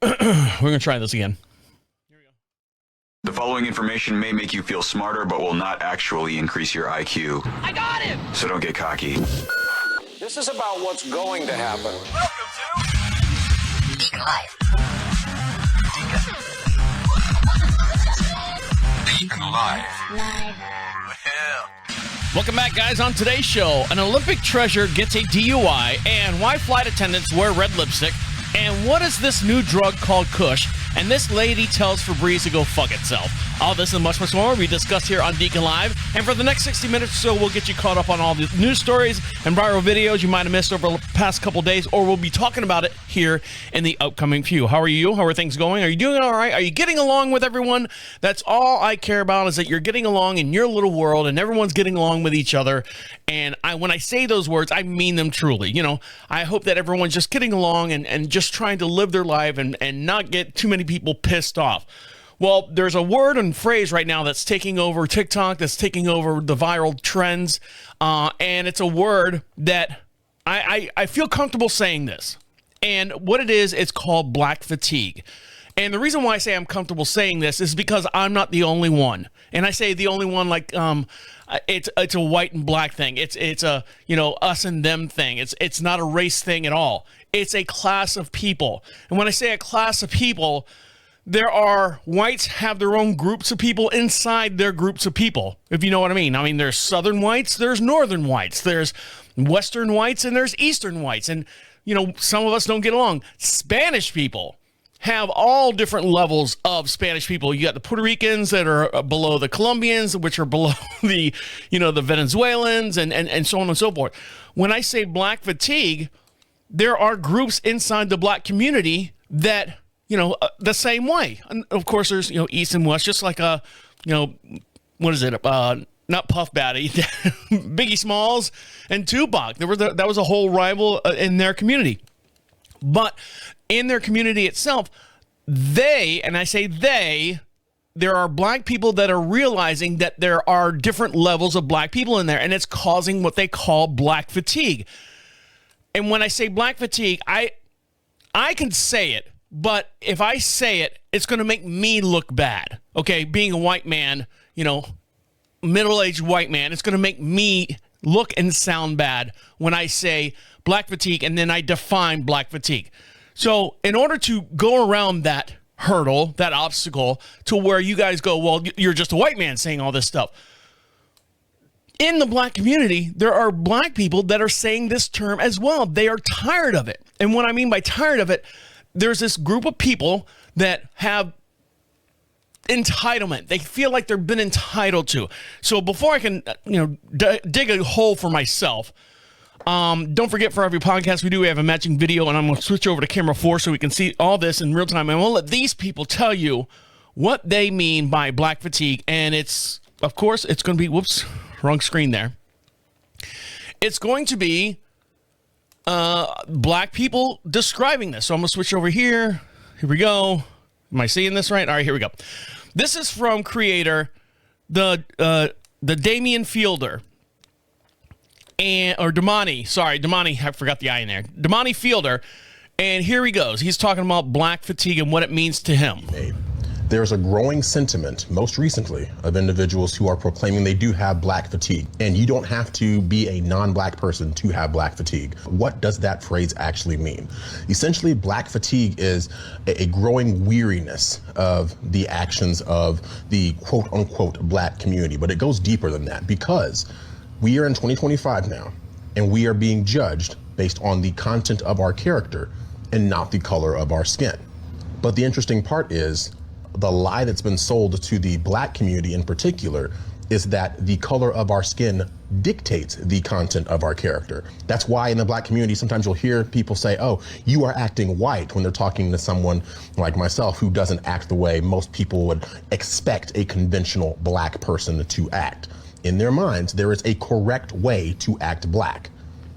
We're going to try this again. Here we go. The following information may make you feel smarter, but will not actually increase your IQ. I got him! So don't get cocky. This is about what's going to happen. Welcome to DeaconLive. DeaconLive. Welcome back, guys. On today's show, an Olympic treasure gets a DUI, and why flight attendants wear red lipstick, and what is this new drug called Kush, and this lady tells Febreze to go fuck itself. All this and much, much more we discuss here on DeaconLive, and for the next 60 minutes or so, we'll get you caught up on all the news stories and viral videos you might have missed over the past couple days, or we'll be talking about it here in the upcoming few. How are you? How are things going? Are you doing all right? Are you getting along with everyone? That's all I care about, is that you're getting along in your little world, and everyone's getting along with each other. And when I say those words, I mean them truly. You know, I hope that everyone's just getting along and just trying to live their life and not get too many people pissed off. Well, there's a word and phrase right now that's taking over TikTok, that's taking over the viral trends, and it's a word that I feel comfortable saying this. And what it is, it's called black fatigue. And the reason why I say I'm comfortable saying this is because I'm not the only one. And I say the only one like it's a white and black thing. It's a, you know, us and them thing. It's not a race thing at all. It's a class of people. And when I say a class of people, there are whites have their own groups of people inside their groups of people, if you know what I mean. I mean, there's southern whites, there's northern whites, there's western whites, and there's eastern whites. And, you know, some of us don't get along. Spanish people have all different levels of Spanish people. You got the Puerto Ricans that are below the Colombians, which are below the, you know, the Venezuelans, and so on and so forth. When I say black fatigue, there are groups inside the black community that, you know, the same way. And of course, there's, you know, East and West, just like you know, what is it? Not Puff Daddy, Biggie Smalls and Tupac. That was a whole rival in their community. But in their community itself, and I say there are black people that are realizing that there are different levels of black people in there, and it's causing what they call black fatigue. And when I say black fatigue, I can say it, but if I say it, it's going to make me look bad. Okay, being a white man, you know, middle-aged white man, it's going to make me look and sound bad when I say black fatigue, and then I define black fatigue. So in order to go around that hurdle, that obstacle, to where you guys go, well, you're just a white man saying all this stuff. In the black community, there are black people that are saying this term as well. They are tired of it. And what I mean by tired of it, there's this group of people that have entitlement. They feel like they've been entitled to. So before I can, you know, dig a hole for myself, don't forget, for every podcast we have a matching video, and I'm going to switch over to camera 4 so we can see all this in real time. And we'll let these people tell you what they mean by black fatigue. And it's, of course, it's going to be, whoops, wrong screen there. It's going to be black people describing this. So I'm going to switch over here. Here we go. Am I seeing this right? All right, here we go. This is from creator, the Damian Fielder. Damani, I forgot the I in there. Damani Fielder, and here he goes. He's talking about black fatigue and what it means to him. There's a growing sentiment, most recently, of individuals who are proclaiming they do have black fatigue. And you don't have to be a non-black person to have black fatigue. What does that phrase actually mean? Essentially, black fatigue is a growing weariness of the actions of the quote-unquote black community. But it goes deeper than that, because we are in 2025 now, and we are being judged based on the content of our character and not the color of our skin. But the interesting part is, the lie that's been sold to the black community in particular is that the color of our skin dictates the content of our character. That's why in the black community, sometimes you'll hear people say, oh, you are acting white, when they're talking to someone like myself who doesn't act the way most people would expect a conventional black person to act. In their minds, there is a correct way to act black.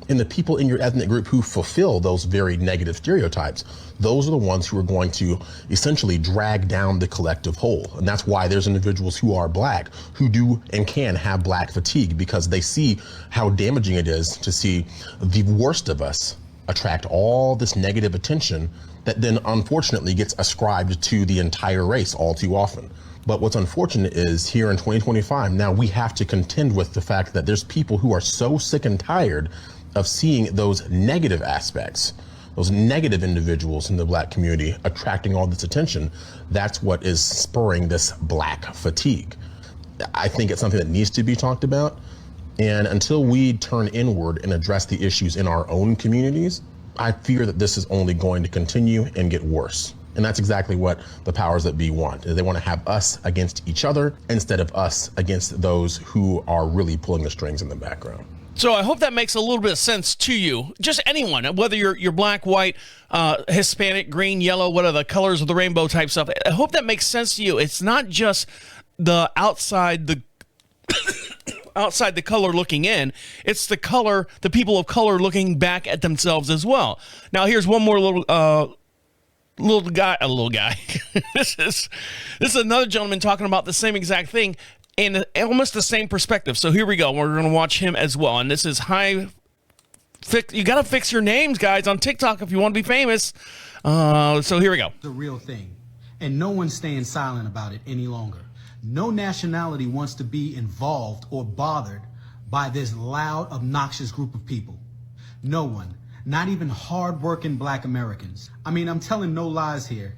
And the people in your ethnic group who fulfill those very negative stereotypes, those are the ones who are going to essentially drag down the collective whole. And that's why there's individuals who are black who do and can have black fatigue, because they see how damaging it is to see the worst of us attract all this negative attention that then unfortunately gets ascribed to the entire race all too often. But what's unfortunate is here in 2025, now we have to contend with the fact that there's people who are so sick and tired of seeing those negative aspects, those negative individuals in the black community attracting all this attention. That's what is spurring this black fatigue. I think it's something that needs to be talked about. And until we turn inward and address the issues in our own communities, I fear that this is only going to continue and get worse. And that's exactly what the powers that be want. They want to have us against each other instead of us against those who are really pulling the strings in the background. So I hope that makes a little bit of sense to you. Just anyone, whether you're black, white, Hispanic, green, yellow, what are the colors of the rainbow type stuff. I hope that makes sense to you. It's not just the outside the outside the color looking in. It's the people of color looking back at themselves as well. Now here's one more little guy. This is another gentleman talking about the same exact thing in almost the same perspective. So here we go. We're going to watch him as well. And this is you got to fix your names, guys, on TikTok if you want to be famous. So here we go. The real thing. And no one's staying silent about it any longer. No nationality wants to be involved or bothered by this loud, obnoxious group of people. No one. Not even hard-working black Americans. I mean, I'm telling no lies here.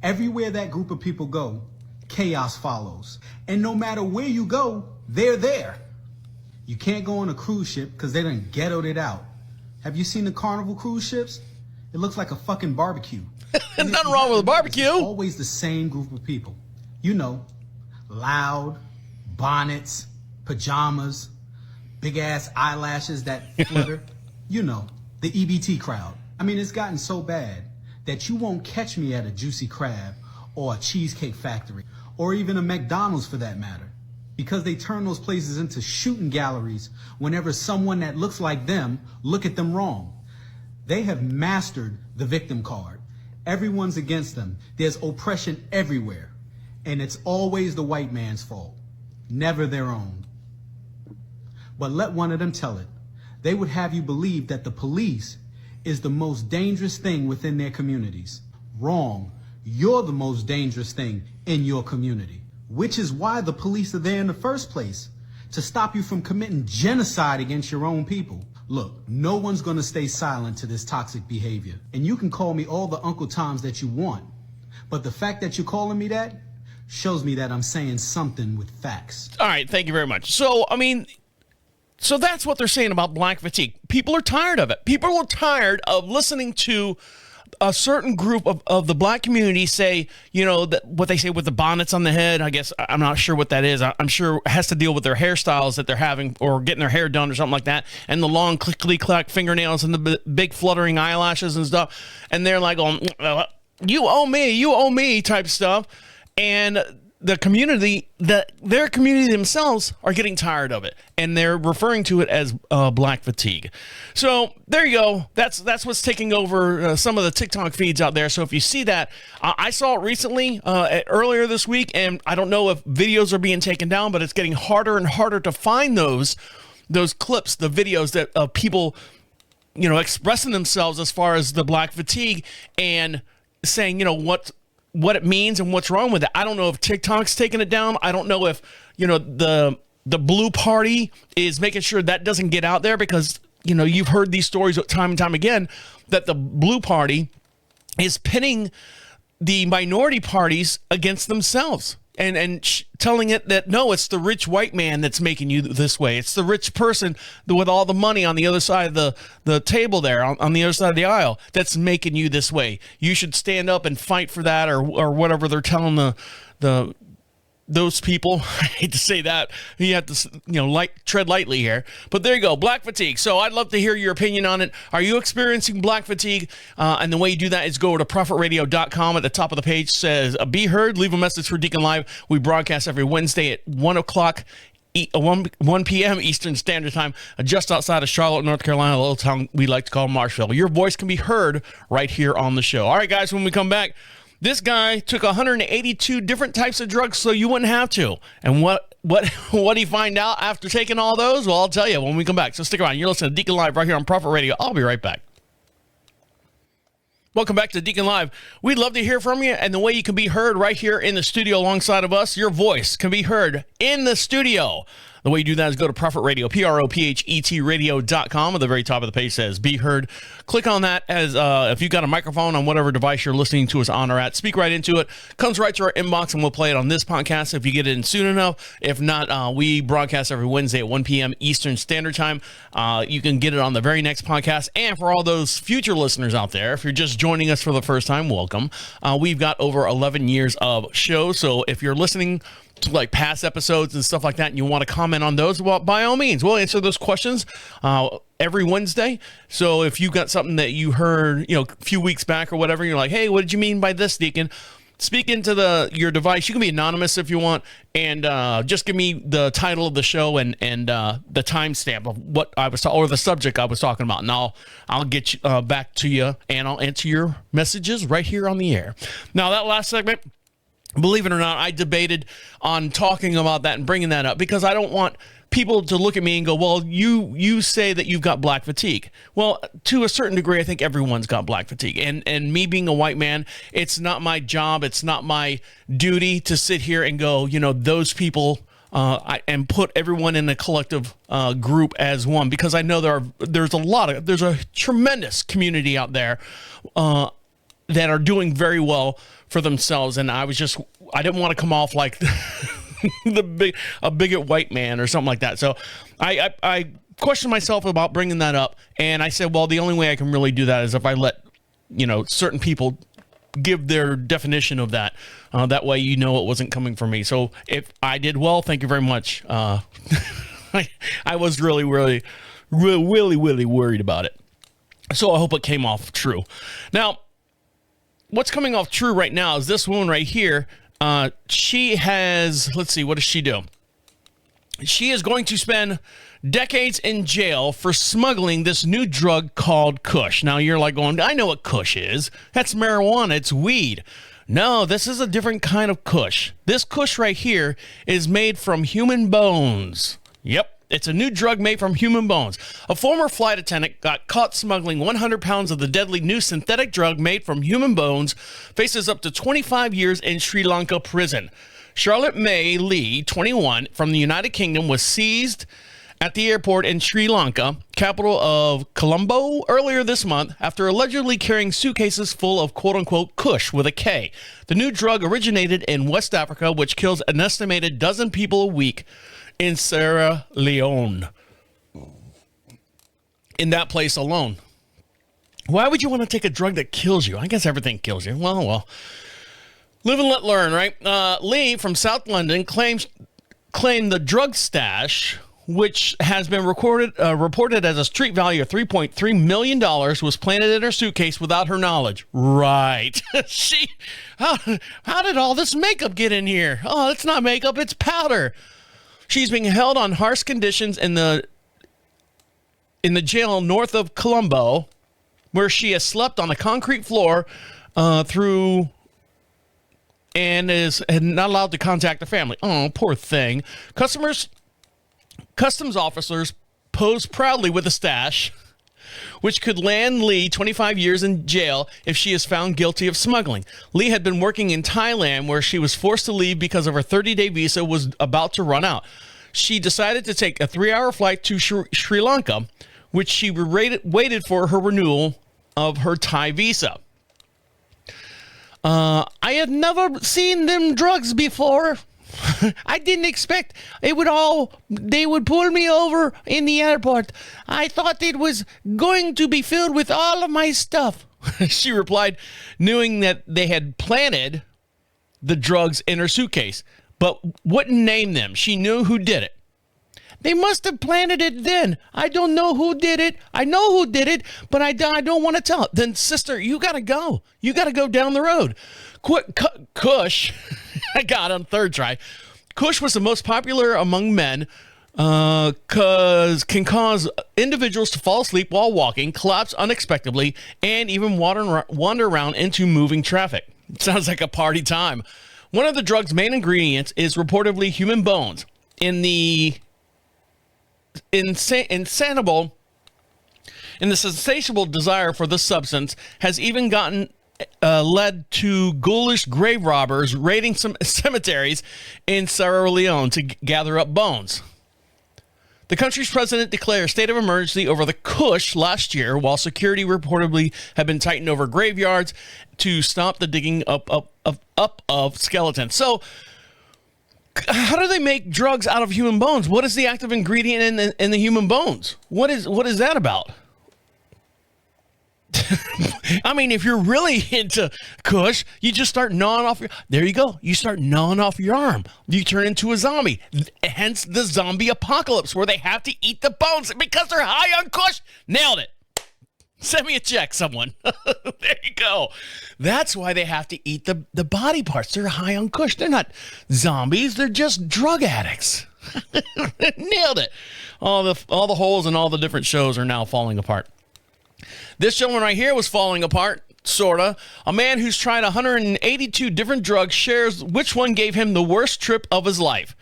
Everywhere that group of people go, chaos follows. And no matter where you go, they're there. You can't go on a cruise ship because they done ghettoed it out. Have you seen the Carnival cruise ships? It looks like a fucking barbecue. There's nothing wrong with a barbecue. It's always the same group of people. You know, loud, bonnets, pajamas, big-ass eyelashes that flutter. You know. The EBT crowd. I mean, it's gotten so bad that you won't catch me at a Juicy Crab or a Cheesecake Factory or even a McDonald's for that matter, because they turn those places into shooting galleries whenever someone that looks like them look at them wrong. They have mastered the victim card. Everyone's against them. There's oppression everywhere, and it's always the white man's fault, never their own. But let one of them tell it. They would have you believe that the police is the most dangerous thing within their communities. Wrong. You're the most dangerous thing in your community, which is why the police are there in the first place, to stop you from committing genocide against your own people. Look, no one's going to stay silent to this toxic behavior. And you can call me all the Uncle Toms that you want, but the fact that you're calling me that shows me that I'm saying something with facts. All right, thank you very much. So, I mean, so that's what they're saying about black fatigue. People are tired of it. People are tired of listening to a certain group of the black community say, you know, that what they say with the bonnets on the head. I guess I'm not sure what that is. I'm sure it has to deal with their hairstyles that they're having or getting their hair done or something like that. And the long clickety-clack fingernails and the big fluttering eyelashes and stuff. And they're like, you owe me type stuff. And the community, their community themselves are getting tired of it, and they're referring to it as black fatigue. So there you go. That's what's taking over some of the TikTok feeds out there. So if you see that, I saw it recently earlier this week, and I don't know if videos are being taken down, but it's getting harder and harder to find those clips, the videos that of people, you know, expressing themselves as far as the black fatigue and saying, you know, what it means and what's wrong with it. I don't know if TikTok's taking it down. I don't know if, you know, the blue party is making sure that doesn't get out there, because, you know, you've heard these stories time and time again that the blue party is pitting the minority parties against themselves and telling it that, no, it's the rich white man that's making you this way. It's the rich person with all the money on the other side of the table there, on the other side of the aisle, that's making you this way. You should stand up and fight for that, or whatever they're telling those people. I hate to say that. You have to, you know, tread lightly here. But there you go, black fatigue. So I'd love to hear your opinion on it. Are you experiencing black fatigue? And the way you do that is go to profitradio.com. At the top of the page says, be heard. Leave a message for Deacon Live. We broadcast every Wednesday at 1 p.m. Eastern Standard Time, just outside of Charlotte, North Carolina, a little town we like to call Marshville. Your voice can be heard right here on the show. All right, guys, when we come back, this guy took 182 different types of drugs so you wouldn't have to. And what did he find out after taking all those? Well, I'll tell you when we come back. So stick around. You're listening to Deacon Live right here on Prophet Radio. I'll be right back. Welcome back to Deacon Live. We'd love to hear from you, and the way you can be heard right here in the studio alongside of us, your voice can be heard in the studio. The way you do that is go to Prophet Radio, PROPHET radio.com. At the very top of the page says Be Heard. Click on that as if you've got a microphone on whatever device you're listening to us on or at. Speak right into it. Comes right to our inbox, and we'll play it on this podcast if you get it in soon enough. If not, we broadcast every Wednesday at 1 p.m. Eastern Standard Time. You can get it on the very next podcast. And for all those future listeners out there, if you're just joining us for the first time, welcome. We've got over 11 years of shows, so if you're listening to like past episodes and stuff like that and you want to comment on those, well, by all means, we'll answer those questions every Wednesday. So if you've got something that you heard, a few weeks back or whatever, you're like, hey, what did you mean by this, Deacon? Speak into your device. You can be anonymous if you want, and just give me the title of the show and the timestamp of what I was or the subject I was talking about, and I'll get you, back to you, and I'll answer your messages right here on the air. Now, that last segment, believe it or not, I debated on talking about that and bringing that up because I don't want people to look at me and go, well, you say that you've got black fatigue. Well, to a certain degree, I think everyone's got black fatigue. And me being a white man, it's not my job, it's not my duty to sit here and go, those people, and put everyone in a collective group as one, because I know there's a tremendous community out there that are doing very well for themselves, and I didn't want to come off like a bigot white man or something like that. So I questioned myself about bringing that up, and I said, well, the only way I can really do that is if I let certain people give their definition of that. That way, it wasn't coming from me. So if I did well, thank you very much. I was really worried about it. So I hope it came off true. Now, what's coming off true right now is this woman right here. She has, let's see, what does she do? She is going to spend decades in jail for smuggling this new drug called Kush. Now you're like going, I know what Kush is. That's marijuana. It's weed. No, this is a different kind of Kush. This Kush right here is made from human bones. Yep. It's a new drug made from human bones. A former flight attendant got caught smuggling 100 pounds of the deadly new synthetic drug made from human bones, faces up to 25 years in Sri Lanka prison. Charlotte May Lee, 21, from the United Kingdom, was seized at the airport in Sri Lanka, capital of Colombo, earlier this month after allegedly carrying suitcases full of quote-unquote Kush with a K. The new drug originated in West Africa, which kills an estimated dozen people a week in Sierra Leone. In that place alone. Why would you want to take a drug that kills you? I guess everything kills you. Well. Live and let learn, right? Lee from South London claimed the drug stash, which has been reported as a street value of $3.3 million, was planted in her suitcase without her knowledge. Right. How did all this makeup get in here? Oh, it's not makeup, it's powder. She's being held on harsh conditions in the jail north of Colombo, where she has slept on a concrete floor and is not allowed to contact the family. Oh, poor thing. Customs officers pose proudly with a stash, which could land Lee 25 years in jail if she is found guilty of smuggling. Lee had been working in Thailand, where she was forced to leave because of her 30-day visa was about to run out. She decided to take a 3-hour flight to Sri Lanka, which she waited for her renewal of her Thai visa. I had never seen them drugs before. I didn't expect they would pull me over in the airport. I thought it was going to be filled with all of my stuff. She replied, knowing that they had planted the drugs in her suitcase, but wouldn't name them. She knew who did it. They must have planted it then. I don't know who did it. I know who did it, but I don't want to tell it. Then, sister, you got to go. You got to go down the road. Kush, I got on third try. Kush was the most popular among men because can cause individuals to fall asleep while walking, collapse unexpectedly, and even wander around into moving traffic. It sounds like a party time. One of the drug's main ingredients is reportedly human bones. In the insanable And the insatiable desire for the substance has even led to ghoulish grave robbers raiding some cemeteries in Sierra Leone to gather up bones. The country's president declared a state of emergency over the Kush last year, while security reportedly had been tightened over graveyards to stop the digging up of skeletons. So, how do they make drugs out of human bones? What is the active ingredient in the human bones? What is that about? I mean, if you're really into Kush, you just start gnawing off there you go. You start gnawing off your arm. You turn into a zombie. Hence the zombie apocalypse, where they have to eat the bones because they're high on Kush. Nailed it. Send me a check, someone. There you go. That's why they have to eat the body parts. They're high on Kush. They're not zombies. They're just drug addicts. Nailed it. All the holes in all the different shows are now falling apart. This gentleman right here was falling apart, sorta. A man who's tried 182 different drugs shares which one gave him the worst trip of his life.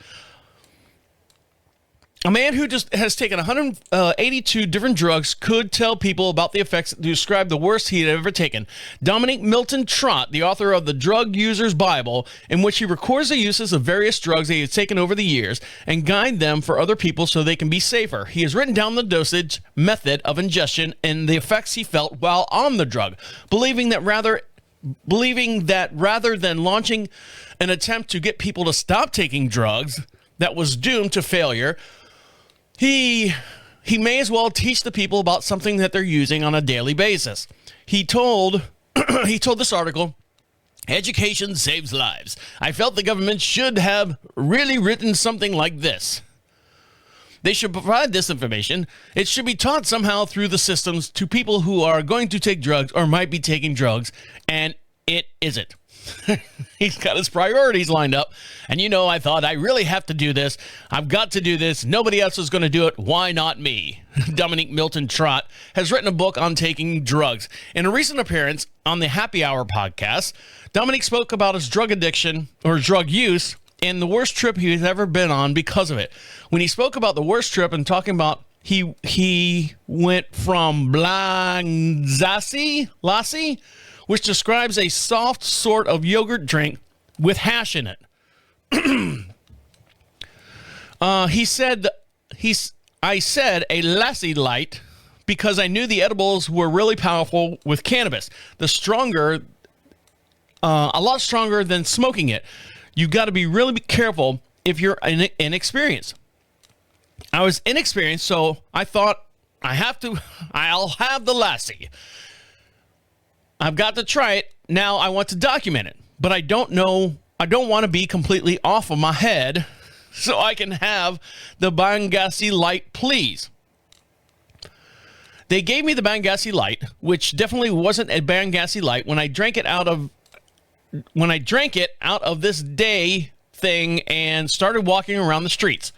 A man who just has taken 182 different drugs could tell people about the effects to describe the worst he had ever taken. Dominic Milton Trott, the author of the Drug User's Bible, in which he records the uses of various drugs that he has taken over the years and guide them for other people so they can be safer. He has written down the dosage, method of ingestion, and the effects he felt while on the drug, believing that rather than launching an attempt to get people to stop taking drugs that was doomed to failure, He may as well teach the people about something that they're using on a daily basis. He told this article, "Education saves lives. I felt the government should have really written something like this. They should provide this information. It should be taught somehow through the systems to people who are going to take drugs or might be taking drugs, and it isn't." He's got his priorities lined up. And I thought, I really have to do this. I've got to do this. Nobody else is going to do it. Why not me? Dominic Milton Trott has written a book on taking drugs. In a recent appearance on the Happy Hour podcast, Dominic spoke about his drug addiction or drug use and the worst trip he's ever been on because of it. When he spoke about the worst trip and talking about he went from Lassi, which describes a soft sort of yogurt drink with hash in it. He said, I said a Lassi light because I knew the edibles were really powerful with cannabis. A lot stronger than smoking it. You got to be really careful if you're inexperienced. I was inexperienced, so I thought I'll have the Lassi. I've got to try it. Now I want to document it, but I don't want to be completely off of my head, so I can have the Bangasi light, please. They gave me the Bangasi light, which definitely wasn't a Bangasi light when I drank it out of this day thing and started walking around the streets.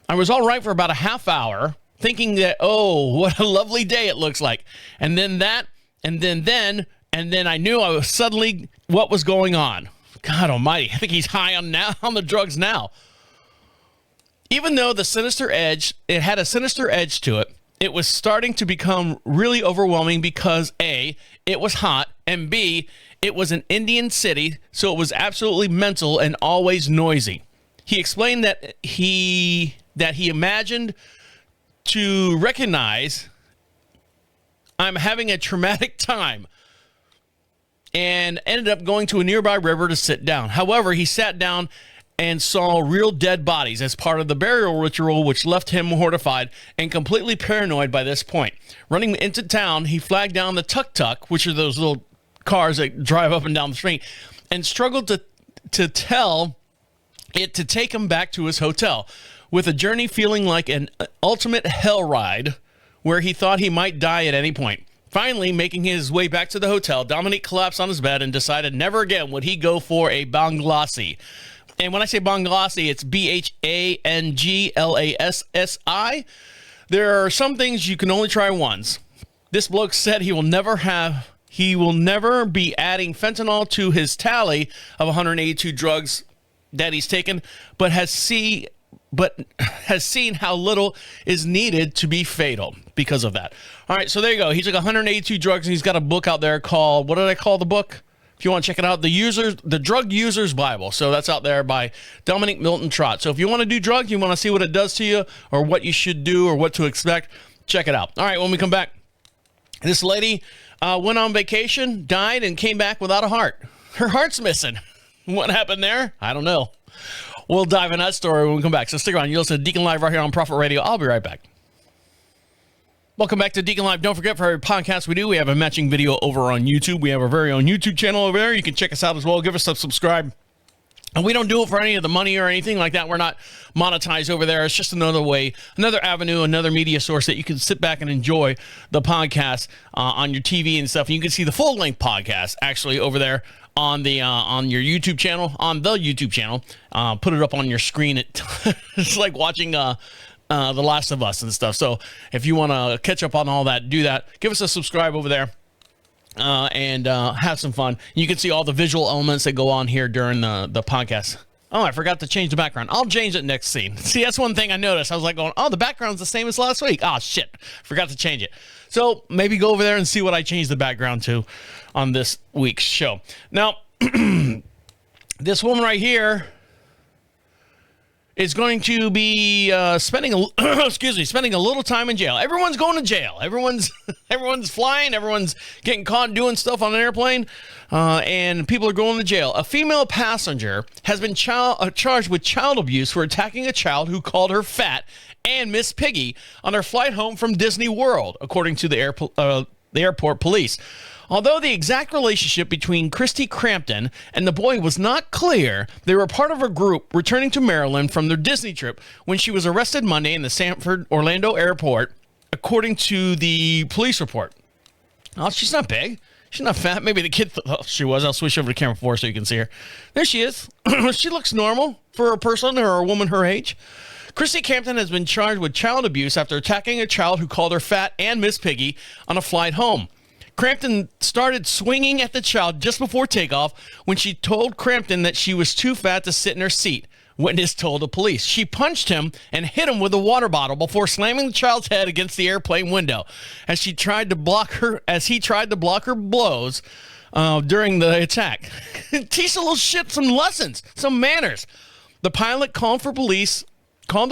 I was all right for about a half hour, thinking that, oh, what a lovely day it looks like. And then I knew I was suddenly what was going on. God almighty, I think he's high on the drugs now. Even though it had a sinister edge to it, it was starting to become really overwhelming because A, it was hot, and B, it was an Indian city, so it was absolutely mental and always noisy. He explained that he imagined to recognize I'm having a traumatic time and ended up going to a nearby river to sit down. However, he sat down and saw real dead bodies as part of the burial ritual, which left him horrified and completely paranoid by this point. Running into town, he flagged down the tuk-tuk, which are those little cars that drive up and down the street, and struggled to tell it to take him back to his hotel, with a journey feeling like an ultimate hell ride where he thought he might die at any point. Finally, making his way back to the hotel, Dominic collapsed on his bed and decided never again would he go for a Banglassi. And when I say Banglassi, it's Bhanglassi. There are some things you can only try once. This bloke said he will never be adding fentanyl to his tally of 182 drugs that he's taken, but but has seen how little is needed to be fatal because of that. All right, so there you go. He took 182 drugs, and he's got a book out there called, what did I call the book? If you want to check it out, the Drug User's Bible. So that's out there by Dominic Milton Trott. So if you want to do drugs, you want to see what it does to you or what you should do or what to expect, check it out. All right, when we come back, this lady went on vacation, died, and came back without a heart. Her heart's missing. What happened there? I don't know. We'll dive in that story when we come back. So stick around. You listen to Deacon Live right here on Prophet Radio. I'll be right back. Welcome back to Deacon Live. Don't forget, for every podcast we do, we have a matching video over on YouTube. We have our very own YouTube channel over there. You can check us out as well. Give us a subscribe. And we don't do it for any of the money or anything like that. We're not monetized over there. It's just another way, another avenue, another media source that you can sit back and enjoy the podcast on your TV and stuff. And you can see the full-length podcast actually over there on the on your YouTube channel, on the YouTube channel. Put it up on your screen. It's like watching The Last of Us and stuff. So if you want to catch up on all that, do that. Give us a subscribe over there. And have some fun. You can see all the visual elements that go on here during the podcast. Oh, I forgot to change the background. I'll change it next scene. See, that's one thing I noticed. I was like going, oh, the background's the same as last week. Oh, shit. Forgot to change it. So maybe go over there and see what I changed the background to on this week's show. Now, this woman right here is going to be spending a little time in jail. Everyone's going to jail. Everyone's flying. Everyone's getting caught doing stuff on an airplane, and people are going to jail. A female passenger has been charged with child abuse for attacking a child who called her fat and Miss Piggy on her flight home from Disney World, according to the airport police. Although the exact relationship between Christy Crampton and the boy was not clear, they were part of a group returning to Maryland from their Disney trip when she was arrested Monday in the Sanford Orlando airport, according to the police report. Oh, she's not big. She's not fat. Maybe the kid thought she was. I'll switch over to camera 4 so you can see her. There she is. She looks normal for a person or a woman her age. Christy Crampton has been charged with child abuse after attacking a child who called her fat and Miss Piggy on a flight home. Crampton started swinging at the child just before takeoff when she told Crampton that she was too fat to sit in her seat. Witness told the police. She punched him and hit him with a water bottle before slamming the child's head against the airplane window as he tried to block her blows during the attack. Teach a little shit some lessons, some manners. The pilot called the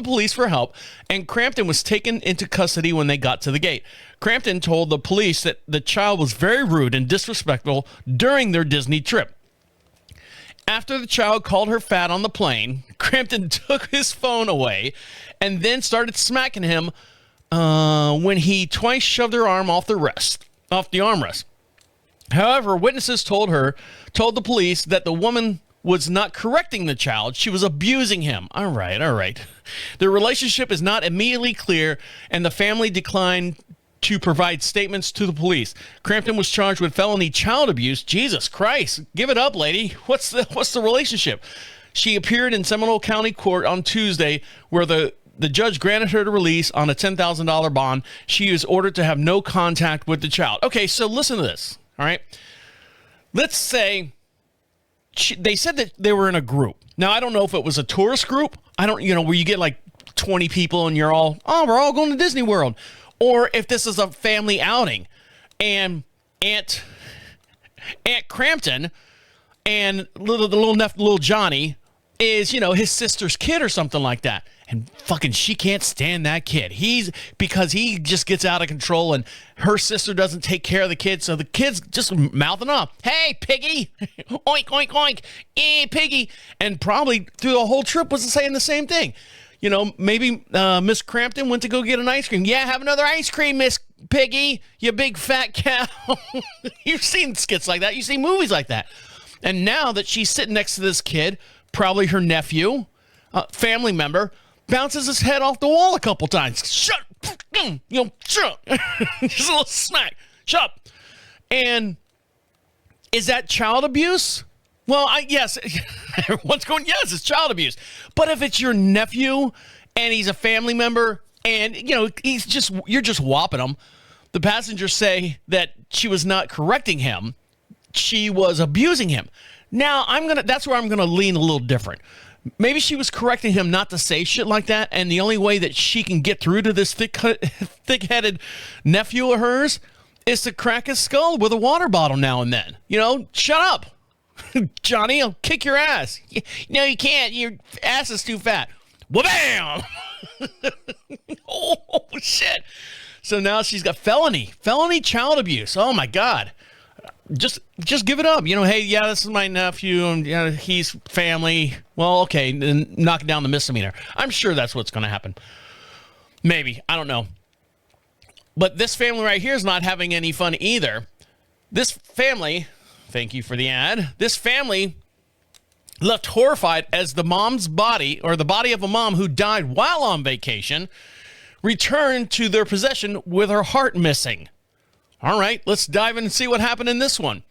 police for help, and Crampton was taken into custody when they got to the gate. Crampton told the police that the child was very rude and disrespectful during their Disney trip. After the child called her fat on the plane, Crampton took his phone away and then started smacking him when he twice shoved her arm off the armrest. However, witnesses told the police that the woman was not correcting the child. She was abusing him. All right. Their relationship is not immediately clear, and the family declined to provide statements to the police. Crampton was charged with felony child abuse. Jesus Christ. Give it up, lady. What's the relationship? She appeared in Seminole County Court on Tuesday, where the judge granted her to release on a $10,000 bond. She is ordered to have no contact with the child. Okay, so listen to this. All right. Let's say they said that they were in a group. Now, I don't know if it was a tourist group. Where you get like 20 people and we're all going to Disney World. Or if this is a family outing and Aunt Crampton and little Johnny is, his sister's kid or something like that. And fucking she can't stand that kid. Because he just gets out of control and her sister doesn't take care of the kid. So the kid's just mouthing off, hey, Piggy, oink, oink, oink, Piggy. And probably through the whole trip was saying the same thing. Maybe Miss Crampton went to go get an ice cream. Yeah, have another ice cream, Miss Piggy, you big fat cow. You've seen skits like that. You've seen movies like that. And now that she's sitting next to this kid, probably her nephew, family member, bounces his head off the wall a couple times. Shut up. Shut up. Just a little smack. Shut up. And is that child abuse? Well, yes. Everyone's going, yes, it's child abuse. But if it's your nephew and he's a family member and, you're just whopping him, the passengers say that she was not correcting him. She was abusing him. Now, that's where I'm going to lean a little different. Maybe she was correcting him not to say shit like that, and the only way that she can get through to this thick-headed nephew of hers is to crack his skull with a water bottle now and then. You know, shut up, Johnny, I'll kick your ass. No, you can't. Your ass is too fat. Wha-bam! Oh, shit. So now she's got felony child abuse. Oh, my God. Just give it up. You know, hey, yeah, this is my nephew, and he's family. Well, okay, then knock down the misdemeanor. I'm sure that's what's going to happen. Maybe. I don't know. But this family right here is not having any fun either. This family, thank you for the ad, this family left horrified as the mom's body, or the body of a mom who died while on vacation, returned to their possession with her heart missing. All right, let's dive in and see what happened in this one.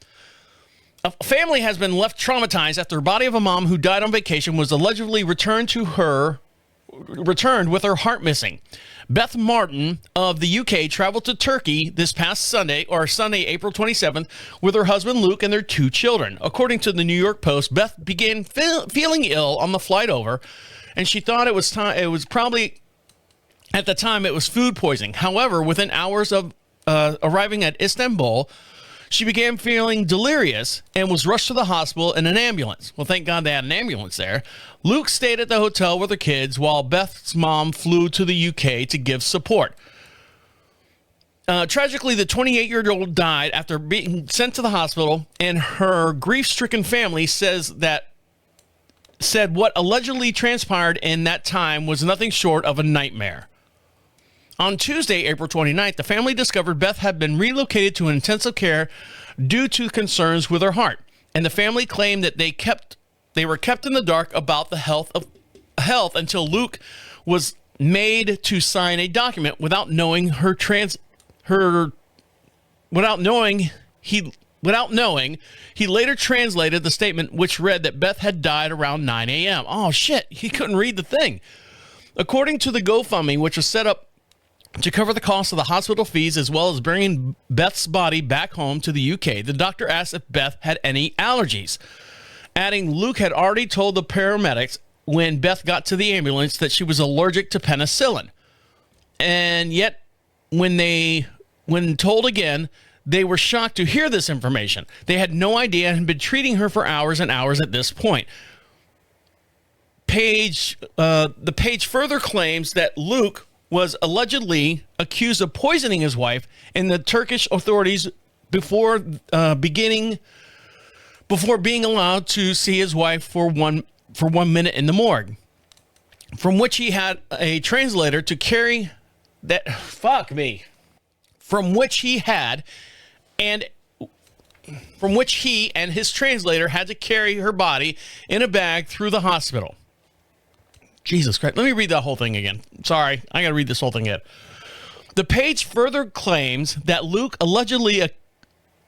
A family has been left traumatized after the body of a mom who died on vacation was allegedly returned with her heart missing. Beth Martin of the UK traveled to Turkey this past Sunday, April 27th, with her husband Luke and their 2 children. According to the New York Post, Beth began feeling ill on the flight over, and she thought it was probably, at the time, it was food poisoning. However, within hours of arriving at Istanbul, she began feeling delirious and was rushed to the hospital in an ambulance. Well, thank God they had an ambulance there. Luke stayed at the hotel with her kids while Beth's mom flew to the UK to give support. Tragically, the 28-year-old died after being sent to the hospital, and her grief-stricken family said what allegedly transpired in that time was nothing short of a nightmare. On Tuesday, April 29th, the family discovered Beth had been relocated to intensive care due to concerns with her heart, and the family claimed that they were kept in the dark about the health until Luke was made to sign a document without knowing he later translated the statement, which read that Beth had died around 9 a.m. Oh shit, he couldn't read the thing. According to the GoFundMe, which was set up to cover the cost of the hospital fees as well as bringing Beth's body back home to the UK, the doctor asked if Beth had any allergies, adding Luke had already told the paramedics when Beth got to the ambulance that she was allergic to penicillin. And yet, when told again, they were shocked to hear this information. They had no idea and had been treating her for hours and hours at this point. The page further claims that Luke was allegedly accused of poisoning his wife, and the Turkish authorities before being allowed to see his wife for one minute in the morgue, from which he had a translator to carry that. Fuck me. From which he and his translator had to carry her body in a bag through the hospital. Jesus Christ. Let me read that whole thing again. Sorry, I got to read this whole thing again. The page further claims that Luke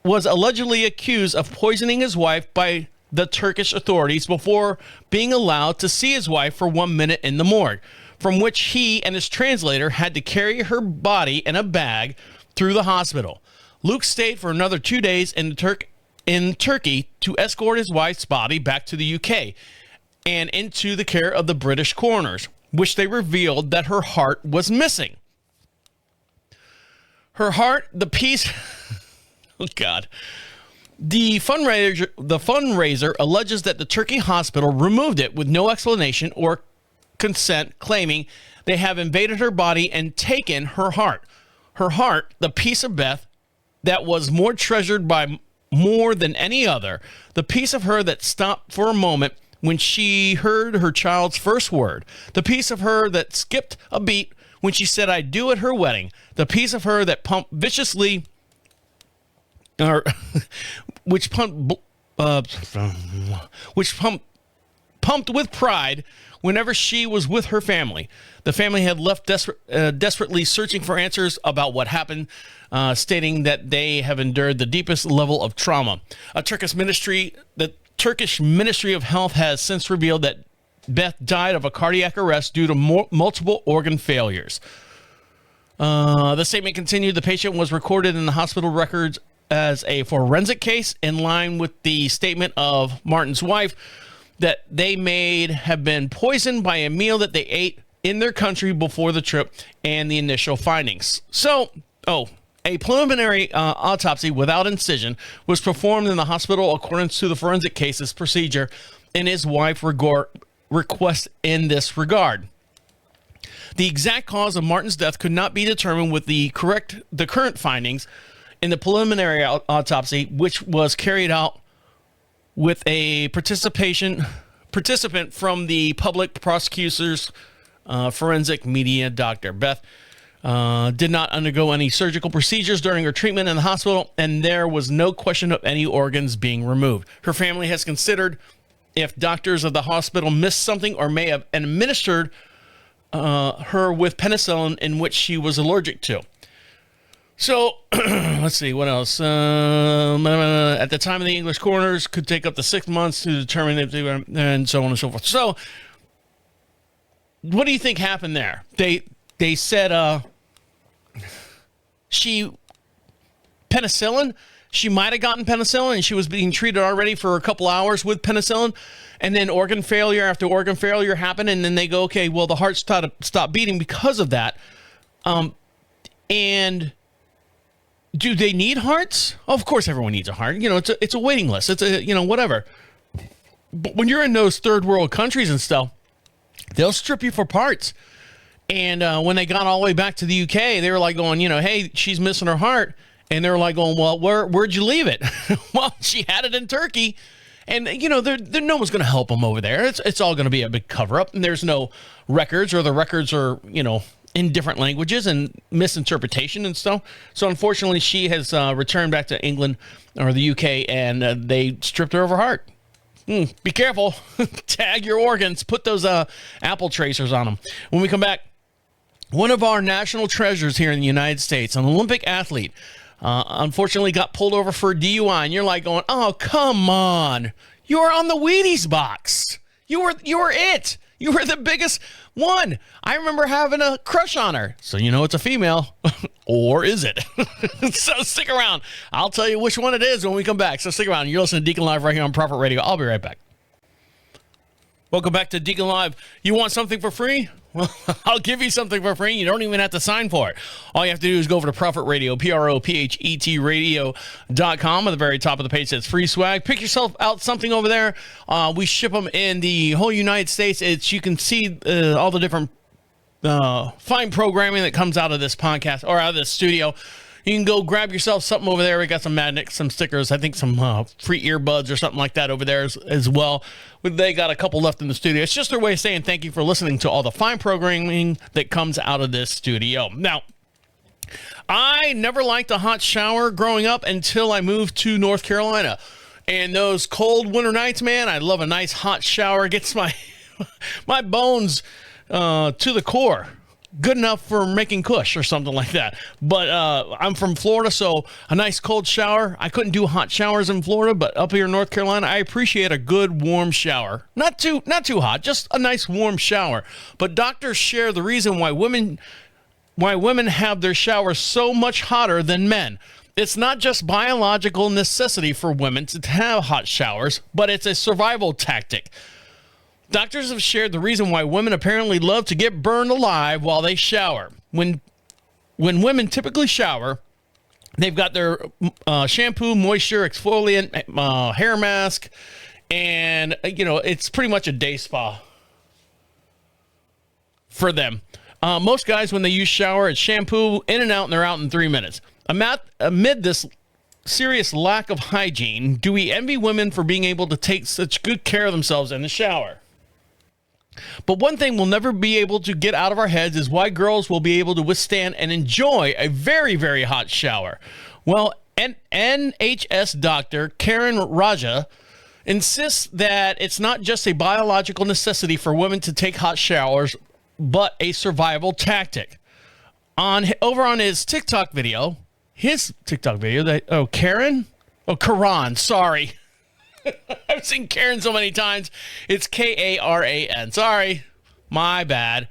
was allegedly accused of poisoning his wife by the Turkish authorities before being allowed to see his wife for 1 minute in the morgue, from which he and his translator had to carry her body in a bag through the hospital. Luke stayed for another 2 days in Turkey to escort his wife's body back to the UK and into the care of the British coroners, which they revealed that her heart was missing. Her heart, the piece... oh, God. The fundraiser alleges that the Turkey hospital removed it with no explanation or consent, claiming they have invaded her body and taken her heart. Her heart, the piece of Beth that was more treasured by more than any other, the piece of her that stopped for a moment when she heard her child's first word, the piece of her that skipped a beat when she said "I do" at her wedding, the piece of her that pumped viciously, pumped with pride whenever she was with her family. The family had left desperately searching for answers about what happened, stating that they have endured the deepest level of trauma. The Turkish Ministry of Health has since revealed that Beth died of a cardiac arrest due to multiple organ failures. The statement continued, the patient was recorded in the hospital records as a forensic case in line with the statement of Martin's wife. that they may have been poisoned by a meal that they ate in their country before the trip and the initial findings. So, a preliminary autopsy without incision was performed in the hospital according to the forensic cases procedure, and his wife request in this regard. The exact cause of Martin's death could not be determined with the current findings in the preliminary autopsy, which was carried out with a participant from the public prosecutor's forensic media doctor. Beth did not undergo any surgical procedures during her treatment in the hospital, and there was no question of any organs being removed. Her family has considered if doctors of the hospital missed something or may have administered her with penicillin in which she was allergic to. So, let's see, what else? At the time of the English coroners, could take up to 6 months to determine if they were, and so on and so forth. So, what do you think happened there? They said penicillin. She might have gotten penicillin, and she was being treated already for a couple hours with penicillin, and then organ failure after organ failure happened, and then they go, okay, well, the heart stopped beating because of that. And do they need hearts? Oh, of course, everyone needs a heart. You know, it's a waiting list. It's whatever. But when you're in those third world countries and stuff, they'll strip you for parts. And when they got all the way back to the UK, they were like going, hey, she's missing her heart. And they were like going, well, where'd you leave it? Well, she had it in Turkey. And, no one's going to help them over there. It's all going to be a big cover-up. And there's no records, or the records are, in different languages and misinterpretation and stuff. So, unfortunately, she has returned back to England or the UK, and they stripped her of her heart. Be careful. Tag your organs. Put those Apple tracers on them. When we come back, one of our national treasures here in the United States, an Olympic athlete, unfortunately got pulled over for a DUI, and you're like going, oh, come on. You were on the Wheaties box. You were it. You were the biggest one. I remember having a crush on her. So it's a female. Or is it? So stick around. I'll tell you which one it is when we come back. So stick around. You're listening to Deacon Live right here on Prophet Radio. I'll be right back. Welcome back to Deacon Live. You want something for free? Well, I'll give you something for free. You don't even have to sign for it. All you have to do is go over to Prophet Radio, PROPHET radio.com. At the very top of the page says free swag. Pick yourself out something over there. We ship them in the whole United States. You can see all the different fine programming that comes out of this podcast or out of this studio. You can go grab yourself something over there. We got some magnets, some stickers, I think some free earbuds or something like that over there as well. They got a couple left in the studio. It's just their way of saying thank you for listening to all the fine programming that comes out of this studio. Now, I never liked a hot shower growing up until I moved to North Carolina. And those cold winter nights, man, I love a nice hot shower. It gets my bones to the core. Good enough for making kush or something like that. But I'm from Florida, so a nice cold shower. I couldn't do hot showers in Florida, but up here in North Carolina, I appreciate a good warm shower. Not too hot, just a nice warm shower. But doctors share the reason why women have their showers so much hotter than men. It's not just biological necessity for women to have hot showers, but it's a survival tactic. Doctors have shared the reason why women apparently love to get burned alive while they shower. When women typically shower, they've got their shampoo, moisture, exfoliant, hair mask, and, it's pretty much a day spa for them. Most guys, when they use shower, it's shampoo, in and out, and they're out in 3 minutes. Amid this serious lack of hygiene, do we envy women for being able to take such good care of themselves in the shower? But one thing we'll never be able to get out of our heads is why girls will be able to withstand and enjoy a very, very hot shower. Well, NHS doctor Karen Raja insists that it's not just a biological necessity for women to take hot showers, but a survival tactic. Over on his TikTok video, Karan, sorry. I've seen Karen so many times. It's Karan. Sorry. My bad.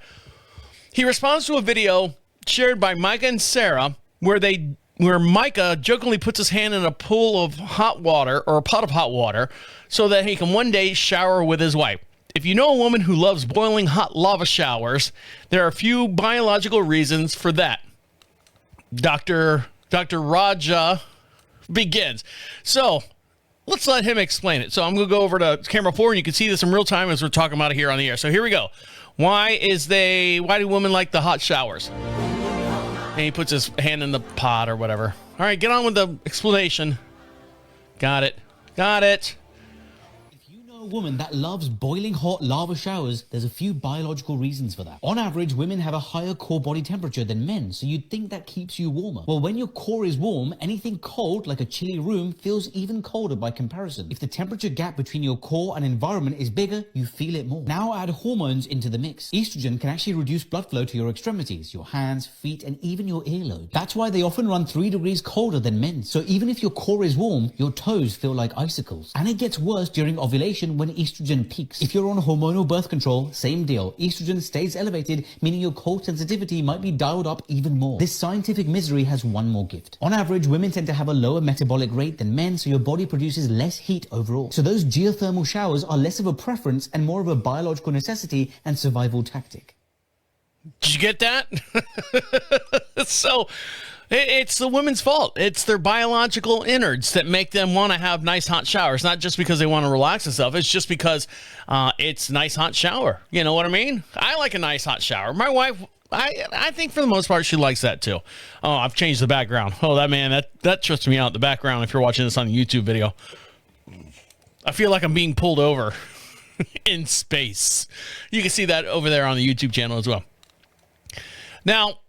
He responds to a video shared by Micah and Sarah where they where Micah jokingly puts his hand in a pool of hot water or a pot of hot water so that he can one day shower with his wife. If you know a woman who loves boiling hot lava showers, there are a few biological reasons for that. Dr. Raja begins. So let's let him explain it. So I'm going to go over to camera 4, and you can see this in real time as we're talking about it here on the air. So here we go. Why do women like the hot showers? And he puts his hand in the pot or whatever. All right, get on with the explanation. Got it. A woman that loves boiling hot lava showers, there's a few biological reasons for that. On average, women have a higher core body temperature than men, so you'd think that keeps you warmer. Well, when your core is warm, anything cold, like a chilly room, feels even colder by comparison. If the temperature gap between your core and environment is bigger, you feel it more. Now add hormones into the mix. Estrogen can actually reduce blood flow to your extremities, your hands, feet, and even your earlobe. That's why they often run 3 degrees colder than men. So even if your core is warm, your toes feel like icicles. And it gets worse during ovulation when estrogen peaks. If you're on hormonal birth control, same deal. Estrogen stays elevated, meaning your cold sensitivity might be dialed up even more. This scientific misery has one more gift. On average, women tend to have a lower metabolic rate than men, so your body produces less heat overall. So those geothermal showers are less of a preference and more of a biological necessity and survival tactic. Did you get that? So it's the women's fault. It's their biological innards that make them want to have nice hot showers. Not just because they want to relax themselves. It's just because it's a nice hot shower. You know what I mean? I like a nice hot shower. My wife, I think for the most part, she likes that too. Oh, I've changed the background. Oh, that trips me out, the background, if you're watching this on the YouTube video. I feel like I'm being pulled over in space. You can see that over there on the YouTube channel as well. Now,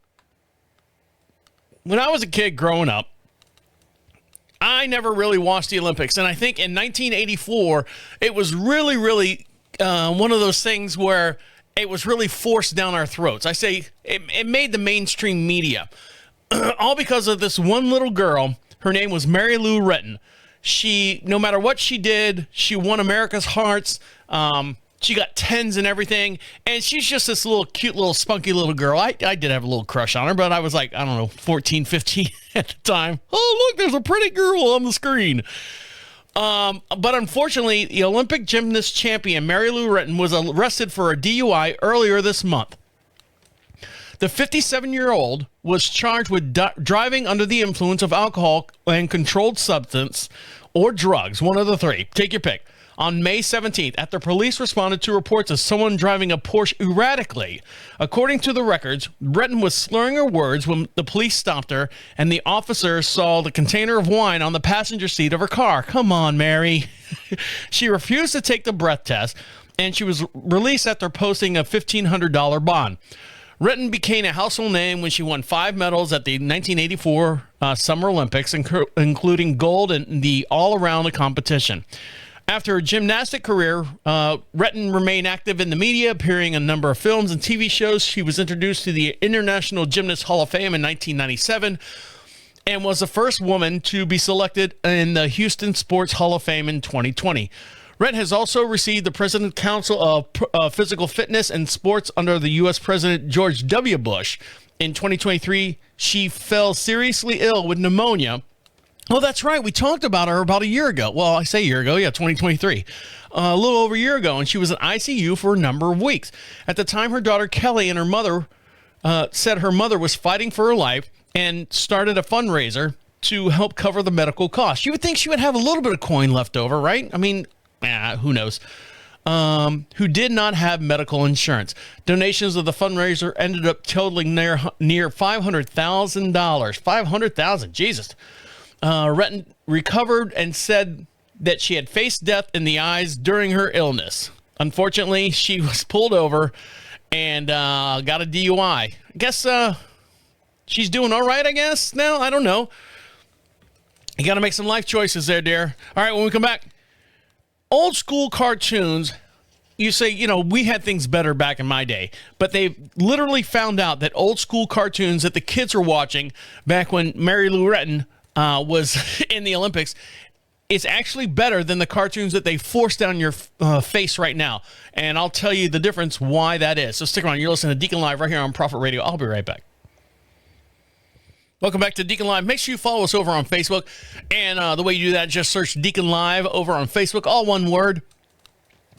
when I was a kid growing up, I never really watched the Olympics. And I think in 1984, it was really, really one of those things where it was really forced down our throats. I say it made the mainstream media. All because of this one little girl. Her name was Mary Lou Retton. She, no matter what she did, she won America's hearts. She got 10s and everything, and she's just this little cute little spunky little girl. I did have a little crush on her, but I was like, I don't know, 14, 15 at the time. Oh, look, there's a pretty girl on the screen. But unfortunately, the Olympic gymnast champion Mary Lou Retton was arrested for a DUI earlier this month. The 57-year-old was charged with driving under the influence of alcohol and controlled substance or drugs, one of the three. Take your pick. On May 17th, after police responded to reports of someone driving a Porsche erratically. According to the records, Retton was slurring her words when the police stopped her, and the officer saw the container of wine on the passenger seat of her car. Come on, Mary. She refused to take the breath test, and she was released after posting a $1,500 bond. Retton became a household name when she won 5 medals at the 1984 Summer Olympics, including gold in the all-around competition. After a gymnastic career, Retton remained active in the media, appearing in a number of films and TV shows. She was introduced to the International Gymnast Hall of Fame in 1997 and was the first woman to be selected in the Houston Sports Hall of Fame in 2020. Retton has also received the President's Council of Physical Fitness and Sports under the U.S. President George W. Bush. In 2023, she fell seriously ill with pneumonia. Oh, that's right. We talked about her about a year ago. Well, I say a year ago. Yeah, 2023. A little over a year ago, and she was in ICU for a number of weeks. At the time, her daughter Kelly and her mother said her mother was fighting for her life and started a fundraiser to help cover the medical costs. You would think she would have a little bit of coin left over, right? I mean, who knows? Who did not have medical insurance. Donations of the fundraiser ended up totaling near $500,000. $500,000, Jesus. Retton recovered and said that she had faced death in the eyes during her illness. Unfortunately, she was pulled over and got a DUI. I guess she's doing all right, I guess, now. I don't know. You got to make some life choices there, dear. All right, when we come back, old school cartoons, you say, you know, we had things better back in my day, but they've literally found out that old school cartoons that the kids were watching back when Mary Lou Retton was in the Olympics is actually better than the cartoons that they force down your face right now. And I'll tell you the difference why that is. So stick around. You're listening to Deacon Live right here on Prophet Radio. I'll be right back. Welcome back to Deacon Live. Make sure you follow us over on Facebook. And the way you do that, just search Deacon Live over on Facebook, all one word.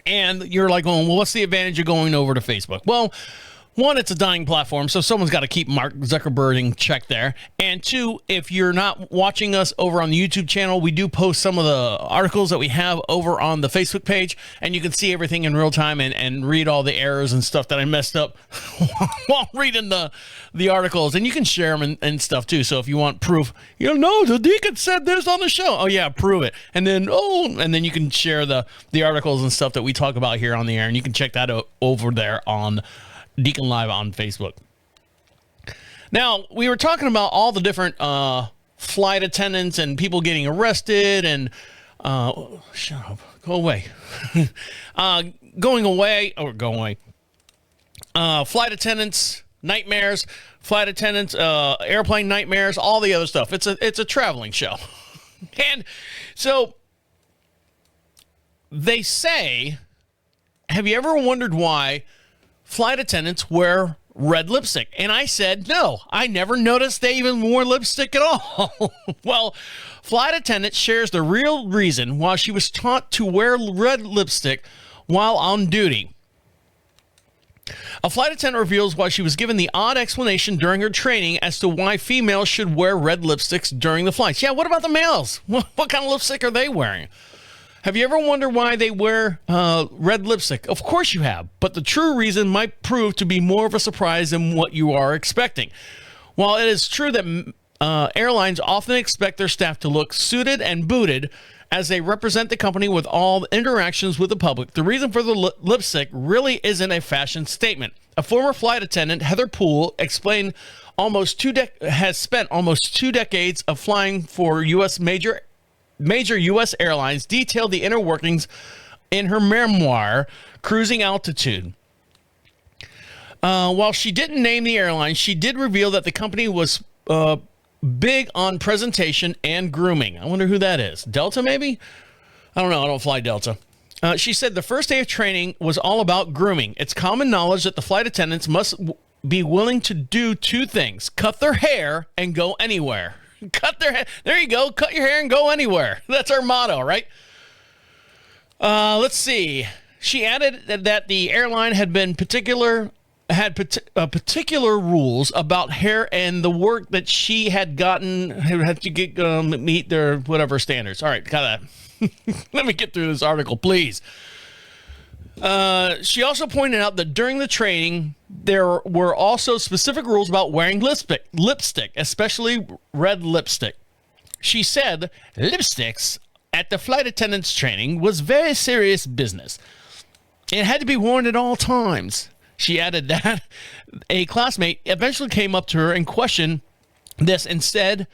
And you're like, well, what's the advantage of going over to Facebook? Well, one, it's a dying platform, so someone's got to keep Mark Zuckerberg in check there. And two, if you're not watching us over on the YouTube channel, we do post some of the articles that we have over on the Facebook page, and you can see everything in real time and read all the errors and stuff that I messed up while reading the articles. And you can share them and stuff too. So if you want proof, no, the deacon said this on the show. Oh yeah, prove it. And then you can share the articles and stuff that we talk about here on the air, and you can check that out over there on Deacon Live on Facebook. Now, we were talking about all the different flight attendants and people getting arrested and shut up, go away. Going away. Flight attendants, nightmares, flight attendants, airplane nightmares, all the other stuff. It's a traveling show. And so they say, have you ever wondered why flight attendants wear red lipstick? And I said, no, I never noticed they even wore lipstick at all. Well, flight attendant shares the real reason why she was taught to wear red lipstick while on duty. A flight attendant reveals why she was given the odd explanation during her training as to why females should wear red lipsticks during the flights. Yeah, what about the males? What kind of lipstick are they wearing? Have you ever wondered why they wear red lipstick? Of course you have, but the true reason might prove to be more of a surprise than what you are expecting. While it is true that airlines often expect their staff to look suited and booted as they represent the company with all interactions with the public, the reason for the lipstick really isn't a fashion statement. A former flight attendant, Heather Poole, explained has spent almost 2 decades of flying for major U.S. airlines, detailed the inner workings in her memoir, Cruising Altitude. While she didn't name the airline, she did reveal that the company was big on presentation and grooming. I wonder who that is. Delta, maybe? I don't know. I don't fly Delta. She said the first day of training was all about grooming. It's common knowledge that the flight attendants must be willing to do 2 things: cut their hair and go anywhere. Cut their hair. There you go. Cut your hair and go anywhere. That's our motto, right? Let's see. She added that the airline had particular rules about hair and the work that she had to meet their whatever standards. All right, got that. Let me get through this article, please. She also pointed out that during the training, there were also specific rules about wearing lipstick, especially red lipstick. She said lipsticks at the flight attendants training was very serious business. It had to be worn at all times. She added that a classmate eventually came up to her and questioned this, instead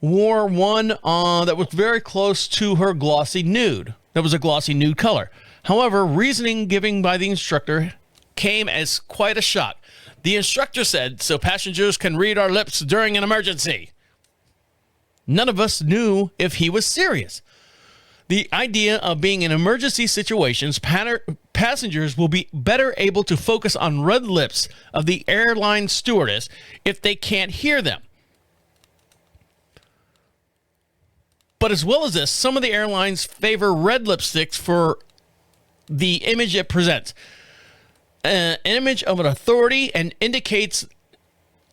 wore one that was very close to her glossy nude. That was a glossy nude color. However, reasoning given by the instructor came as quite a shock. The instructor said, so passengers can read our lips during an emergency. None of us knew if he was serious. The idea of being in emergency situations, passengers will be better able to focus on red lips of the airline stewardess if they can't hear them. But as well as this, some of the airlines favor red lipsticks for the image it presents. An image of an authority and indicates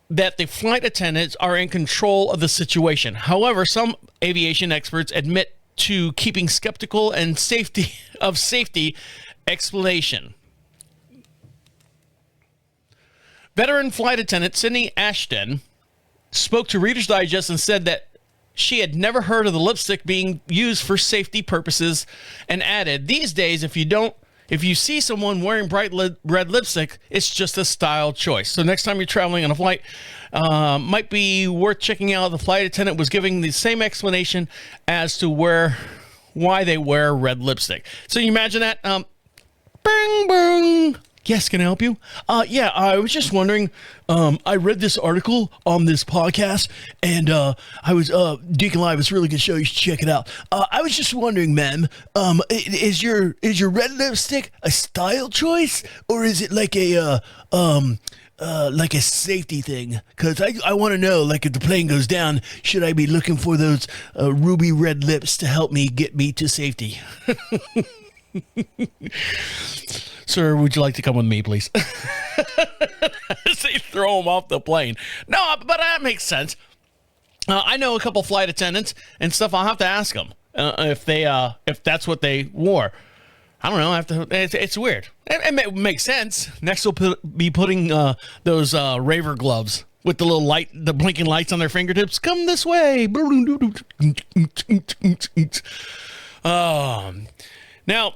that the flight attendants are in control of the situation. However, some aviation experts admit to keeping skeptical and safety explanation. Veteran flight attendant Sydney Ashton spoke to Reader's Digest and said that she had never heard of the lipstick being used for safety purposes, and added, these days, if you see someone wearing bright red lipstick, it's just a style choice. So next time you're traveling on a flight, might be worth checking out. The flight attendant was giving the same explanation as to why they wear red lipstick. So you imagine that? Bing, bing. Yes, can I help you? Yeah, I was just wondering, I read this article on this podcast, and I was, Deacon Live, it's a really good show, you should check it out. I was just wondering, ma'am, is your red lipstick a style choice, or is it like a like a safety thing, because I want to know, like, if the plane goes down, should I be looking for those ruby red lips to help me get me to safety? Sir, would you like to come with me, please? They throw him off the plane. No, but that makes sense. I know a couple flight attendants and stuff. I'll have to ask them if that's what they wore. I don't know. It's weird. It makes sense. Next, we'll be putting those raver gloves with the little light, the blinking lights on their fingertips. Come this way. Now,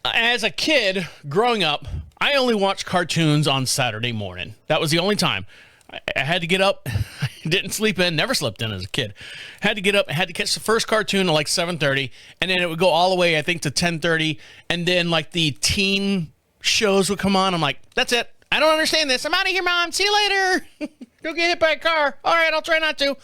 as a kid growing up, I only watched cartoons on Saturday morning. That was the only time. I had to get up. I didn't sleep in. Never slept in as a kid. Had to get up. Had to catch the first cartoon at like 7:30, and then it would go all the way, I think, to 10:30, and then like the teen shows would come on. I'm like, that's it. I don't understand this. I'm out of here, Mom. See you later. Go get hit by a car. All right, I'll try not to.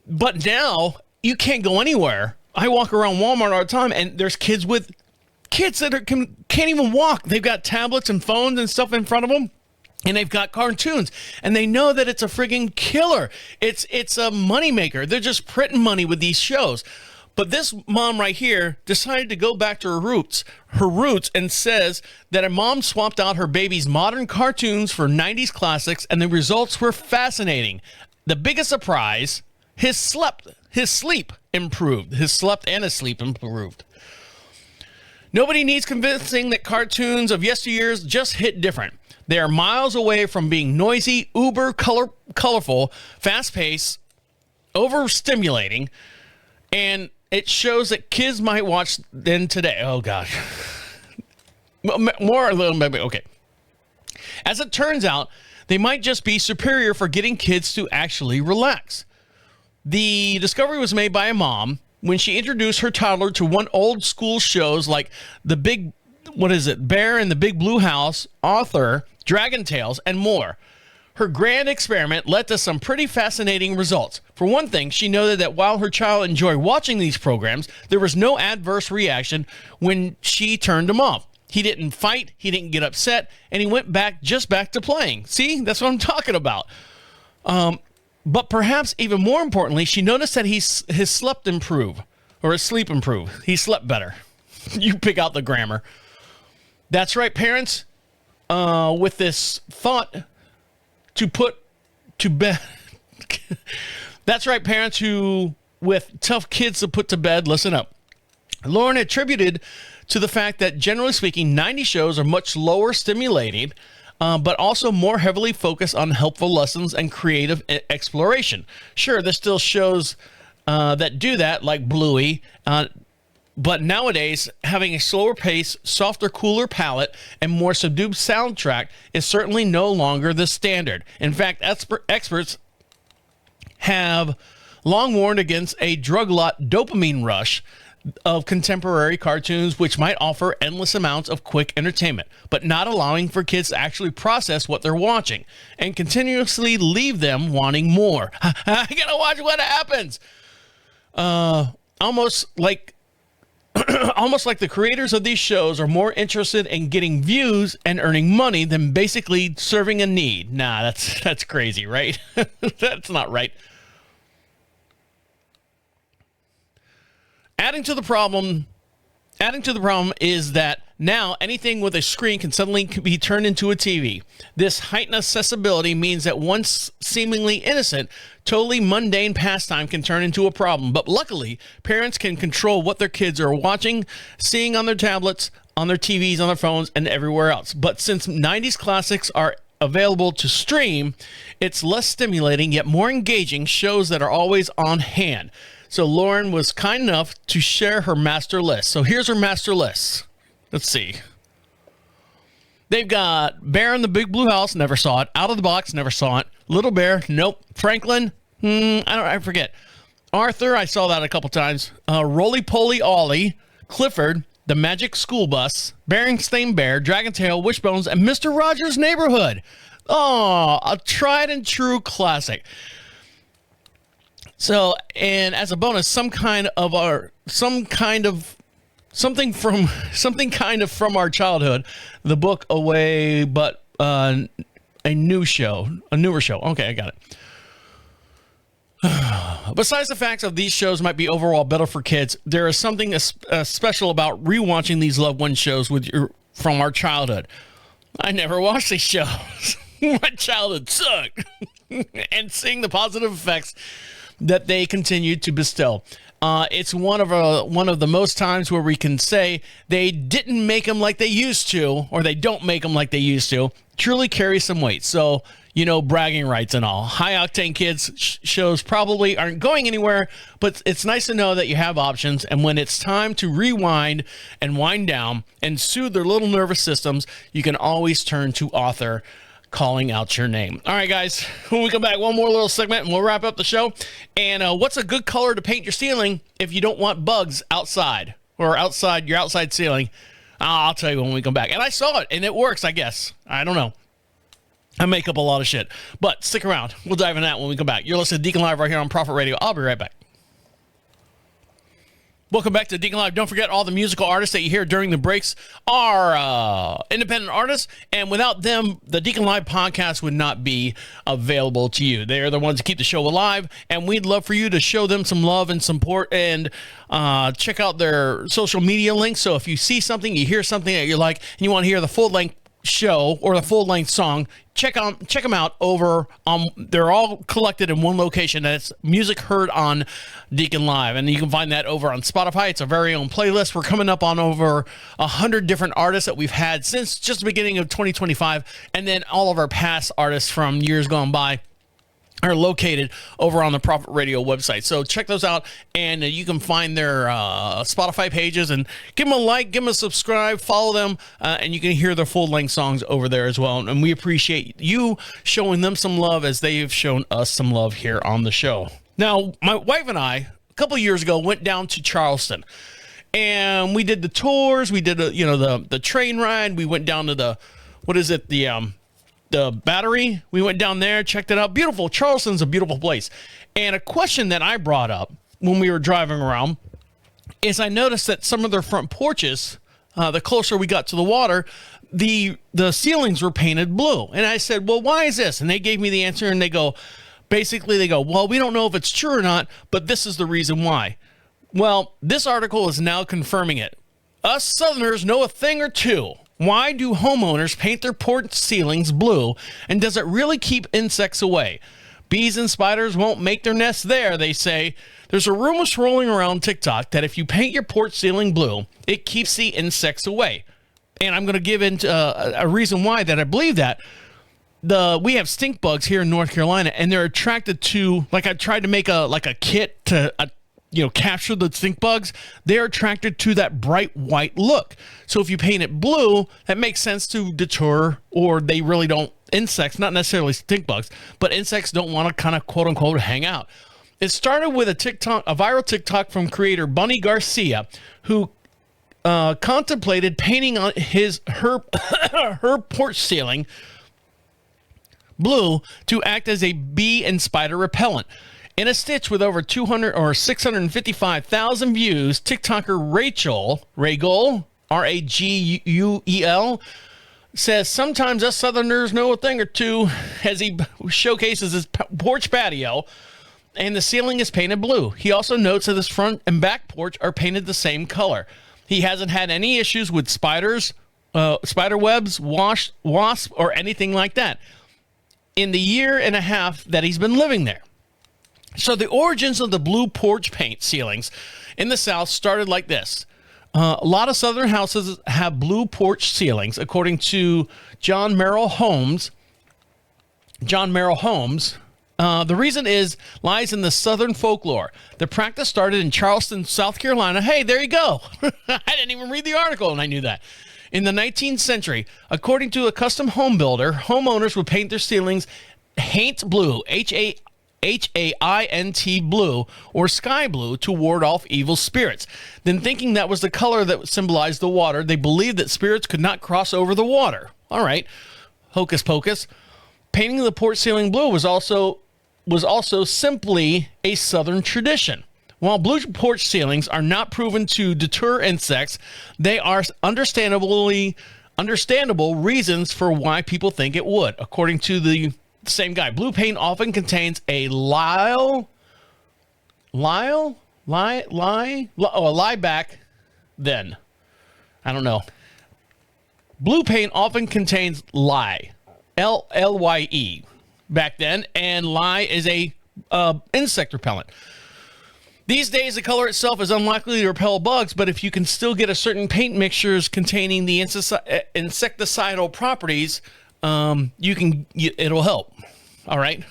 But now you can't go anywhere. I walk around Walmart all the time, and there's kids that can't even walk. They've got tablets and phones and stuff in front of them. And they've got cartoons, and they know that it's a friggin' killer. It's a moneymaker. They're just printing money with these shows. But this mom right here decided to go back to her roots, and says that her mom swapped out her baby's modern cartoons for 90s classics, and the results were fascinating. The biggest surprise, his sleep improved. His sleep improved. Nobody needs convincing that cartoons of yesteryears just hit different. They are miles away from being noisy, uber colorful, fast-paced, overstimulating, and it shows that kids might watch than today. Oh, gosh. More a little bit. Okay. As it turns out, they might just be superior for getting kids to actually relax. The discovery was made by a mom when she introduced her toddler to one old school shows like Bear in the Big Blue House, Arthur, Dragon Tales, and more. Her grand experiment led to some pretty fascinating results. For one thing, she noted that while her child enjoyed watching these programs, there was no adverse reaction when she turned them off. He didn't fight, he didn't get upset, and he went back to playing. See, that's what I'm talking about. But perhaps even more importantly, she noticed that his sleep improved. He slept better. You pick out the grammar. That's right, parents. With this thought to put to bed. That's right, parents who with tough kids to put to bed, listen up. Lauren attributed to the fact that, generally speaking, 90 shows are much lower stimulating, but also more heavily focused on helpful lessons and creative exploration. Sure, there's still shows that do that, like Bluey, but nowadays, having a slower pace, softer, cooler palette, and more subdued soundtrack is certainly no longer the standard. In fact, experts have long warned against a drug-lot dopamine rush of contemporary cartoons, which might offer endless amounts of quick entertainment, but not allowing for kids to actually process what they're watching and continuously leave them wanting more. I gotta watch what happens. Almost like the creators of these shows are more interested in getting views and earning money than basically serving a need. Nah, that's crazy, right? That's not right. Adding to the problem is that now anything with a screen can suddenly be turned into a TV. This heightened accessibility means that once seemingly innocent, totally mundane pastime can turn into a problem. But luckily, parents can control what their kids are watching, seeing on their tablets, on their TVs, on their phones, and everywhere else. But since 90s classics are available to stream, it's less stimulating yet more engaging shows that are always on hand. So Lauren was kind enough to share her master list. So here's her master list. Let's see. They've got Bear in the Big Blue House, never saw it. Out of the Box, never saw it. Little Bear, nope. Franklin, I forget. Arthur, I saw that a couple times. Roly Poly Ollie, Clifford, The Magic School Bus, Berenstain Bear, Dragon Tail, Wishbones, and Mr. Rogers' Neighborhood. Oh, a tried and true classic. So, and as a bonus, some kind of something kind of from our childhood. The book Away, but a newer show. Okay, I got it. Besides the fact of these shows might be overall better for kids, there is something special about rewatching these loved one shows from our childhood. I never watched these shows. My childhood sucked. And seeing the positive effects that they continue to bestow. It's one of the most times where we can say they didn't make them like they used to, or they don't make them like they used to, truly carry some weight. So, bragging rights and all. High Octane Kids shows probably aren't going anywhere, but it's nice to know that you have options. And when it's time to rewind and wind down and soothe their little nervous systems, you can always turn to Author calling out your name. All right, guys, when we come back, one more little segment and we'll wrap up the show. And what's a good color to paint your ceiling if you don't want bugs outside or outside your outside ceiling? I'll tell you when we come back. And I saw it and it works, I guess. I don't know. I make up a lot of shit, but stick around. We'll dive into that when we come back. You're listening to Deacon Live right here on Prophet Radio. I'll be right back. Welcome back to Deacon Live. Don't forget, all the musical artists that you hear during the breaks are independent artists, and without them, the Deacon Live podcast would not be available to you. They're the ones that keep the show alive, and we'd love for you to show them some love and support and check out their social media links. So if you see something, you hear something that you like, and you want to hear the full-length show or the full-length song, check them out over they're all collected in one location, and it's music heard on Deacon Live, and you can find that over on Spotify. It's our very own playlist. We're coming up on over 100 different artists that we've had since just the beginning of 2025, and then all of our past artists from years gone by are located over on the Prophet Radio website. So check those out, and you can find their Spotify pages, and give them a like, give them a subscribe, follow them, and you can hear their full-length songs over there as well. And we appreciate you showing them some love as they've shown us some love here on the show. Now, my wife and I, a couple of years ago, went down to Charleston, and we did the tours. We did the train ride. We went down to the Battery. We went down there, checked it out. Beautiful. Charleston's a beautiful place. And a question that I brought up when we were driving around is I noticed that some of their front porches, the closer we got to the water, the ceilings were painted blue. And I said, well, why is this? And they gave me the answer, and they go, well, we don't know if it's true or not, but this is the reason why. Well, this article is now confirming it. Us Southerners know a thing or two. Why do homeowners paint their porch ceilings blue, and does it really keep insects away? Bees and spiders won't make their nests there, they say. There's a rumor swirling around TikTok that if you paint your porch ceiling blue, it keeps the insects away. And I'm going to give into a reason why that I believe that. We have stink bugs here in North Carolina, and they're attracted to, like I tried to make a kit to capture the stink bugs. They're attracted to that bright white look. So if you paint it blue, that makes sense to deter, or they really don't, insects, not necessarily stink bugs, but insects don't want to kind of quote unquote hang out. It started with a viral TikTok from creator Bunny Garcia, who contemplated painting on her porch ceiling blue to act as a bee and spider repellent. In a stitch with over 655,000 views, TikToker Ragul, Raguel, says sometimes us Southerners know a thing or two as he showcases his porch patio, and the ceiling is painted blue. He also notes that his front and back porch are painted the same color. He hasn't had any issues with spiders, spider webs, wasps, or anything like that in the year and a half that he's been living there. So the origins of the blue porch paint ceilings in the South started like this. A lot of Southern houses have blue porch ceilings, according to John Merrill Holmes. The reason lies in the Southern folklore. The practice started in Charleston, South Carolina. Hey, there you go. I didn't even read the article, and I knew that. In the 19th century, according to a custom home builder, homeowners would paint their ceilings haint blue, Haint blue, or sky blue, to ward off evil spirits. Then, thinking that was the color that symbolized the water, they believed that spirits could not cross over the water. All right, hocus pocus. Painting the porch ceiling blue was also simply a Southern tradition. While blue porch ceilings are not proven to deter insects, they are understandable reasons for why people think it would. According to the same guy, blue paint often contains a lieback then. I don't know. Blue paint often contains lye, L-L-Y-E, back then, and lye is a insect repellent. These days, the color itself is unlikely to repel bugs, but if you can still get a certain paint mixtures containing the insecticidal properties, it'll help. All right.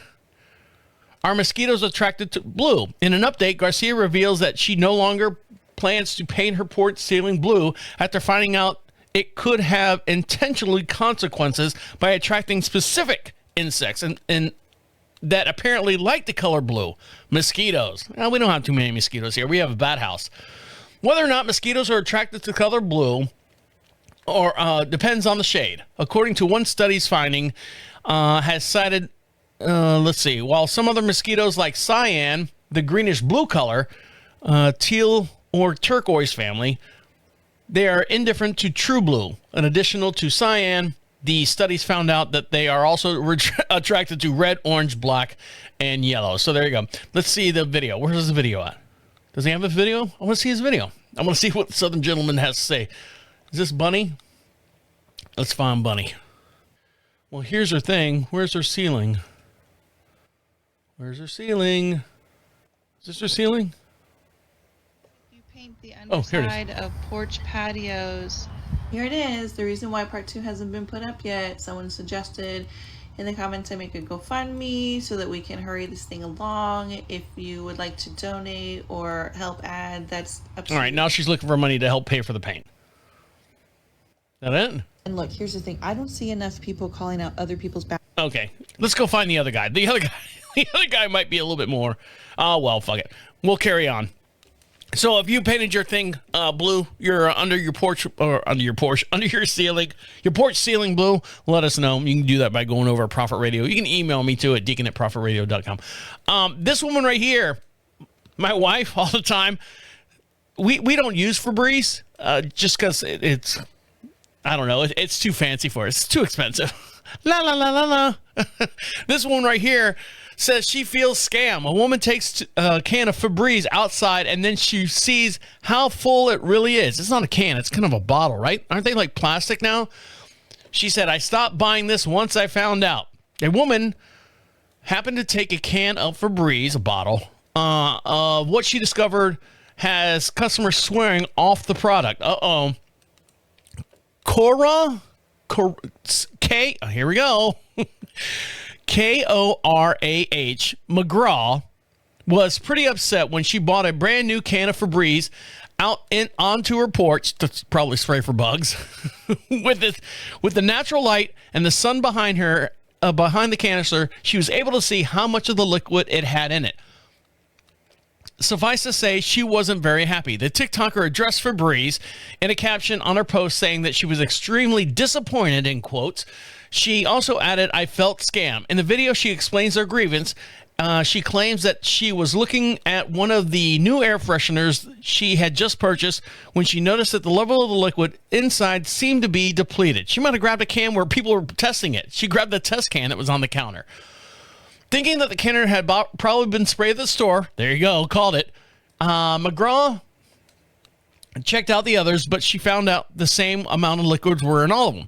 Are mosquitoes attracted to blue? In an update, Garcia reveals that she no longer plans to paint her porch ceiling blue after finding out it could have intentionally consequences by attracting specific insects and that apparently like the color blue. Mosquitoes. Well, we don't have too many mosquitoes here. We have a bat house. Whether or not mosquitoes are attracted to the color blue or depends on the shade. According to one study's finding, has cited, while some other mosquitoes like cyan, the greenish blue color, teal or turquoise family, they are indifferent to true blue. In addition to cyan, the studies found out that they are also attracted to red, orange, black, and yellow. So there you go. Let's see the video. Where's the video at? Does he have a video? I want to see his video. I want to see what the Southern Gentleman has to say. Is this Bunny? Let's find Bunny. Well, here's her thing. Where's her ceiling? Where's her ceiling? Is this her ceiling? You paint the Here it is. underside of porch patios. Here it is. The reason why part 2 hasn't been put up yet. Someone suggested in the comments I make a GoFundMe so that we can hurry this thing along. If you would like to donate or help add, that's up to All right, now she's looking for money to help pay for the paint. That it? And look, here's the thing. I don't see enough people calling out other people's back. Okay, let's go find the other guy. The other guy might be a little bit more. Oh, well, fuck it. We'll carry on. So if you painted your thing blue, you're under your porch, under your ceiling, your porch ceiling blue, let us know. You can do that by going over to Prophet Radio. You can email me too at deacon@prophetradio.com. This woman right here, my wife all the time, we don't use Febreze just because it's, I don't know, it's too fancy for us. It's too expensive. La, la, la, la, la. This one right here says she feels scam. A woman takes a can of Febreze outside and then she sees how full it really is. It's not a can. It's kind of a bottle, right? Aren't they like plastic now? She said, I stopped buying this once I found out. A woman happened to take a can of Febreze, a bottle, what she discovered has customers swearing off the product. Uh-oh. Here we go. Korah McGraw was pretty upset when she bought a brand new can of Febreze onto her porch to probably spray for bugs with the natural light and the sun behind her behind the canister. She was able to see how much of the liquid it had in it. Suffice to say, she wasn't very happy. The TikToker addressed Febreze in a caption on her post saying that she was extremely disappointed, in quotes. She also added, I felt scam. In the video, she explains her grievance. She claims that she was looking at one of the new air fresheners she had just purchased when she noticed that the level of the liquid inside seemed to be depleted. She might have grabbed a can where people were testing it. She grabbed the test can that was on the counter. Thinking that the can had probably been sprayed at the store. There you go, called it. McGraw checked out the others, but she found out the same amount of liquids were in all of them.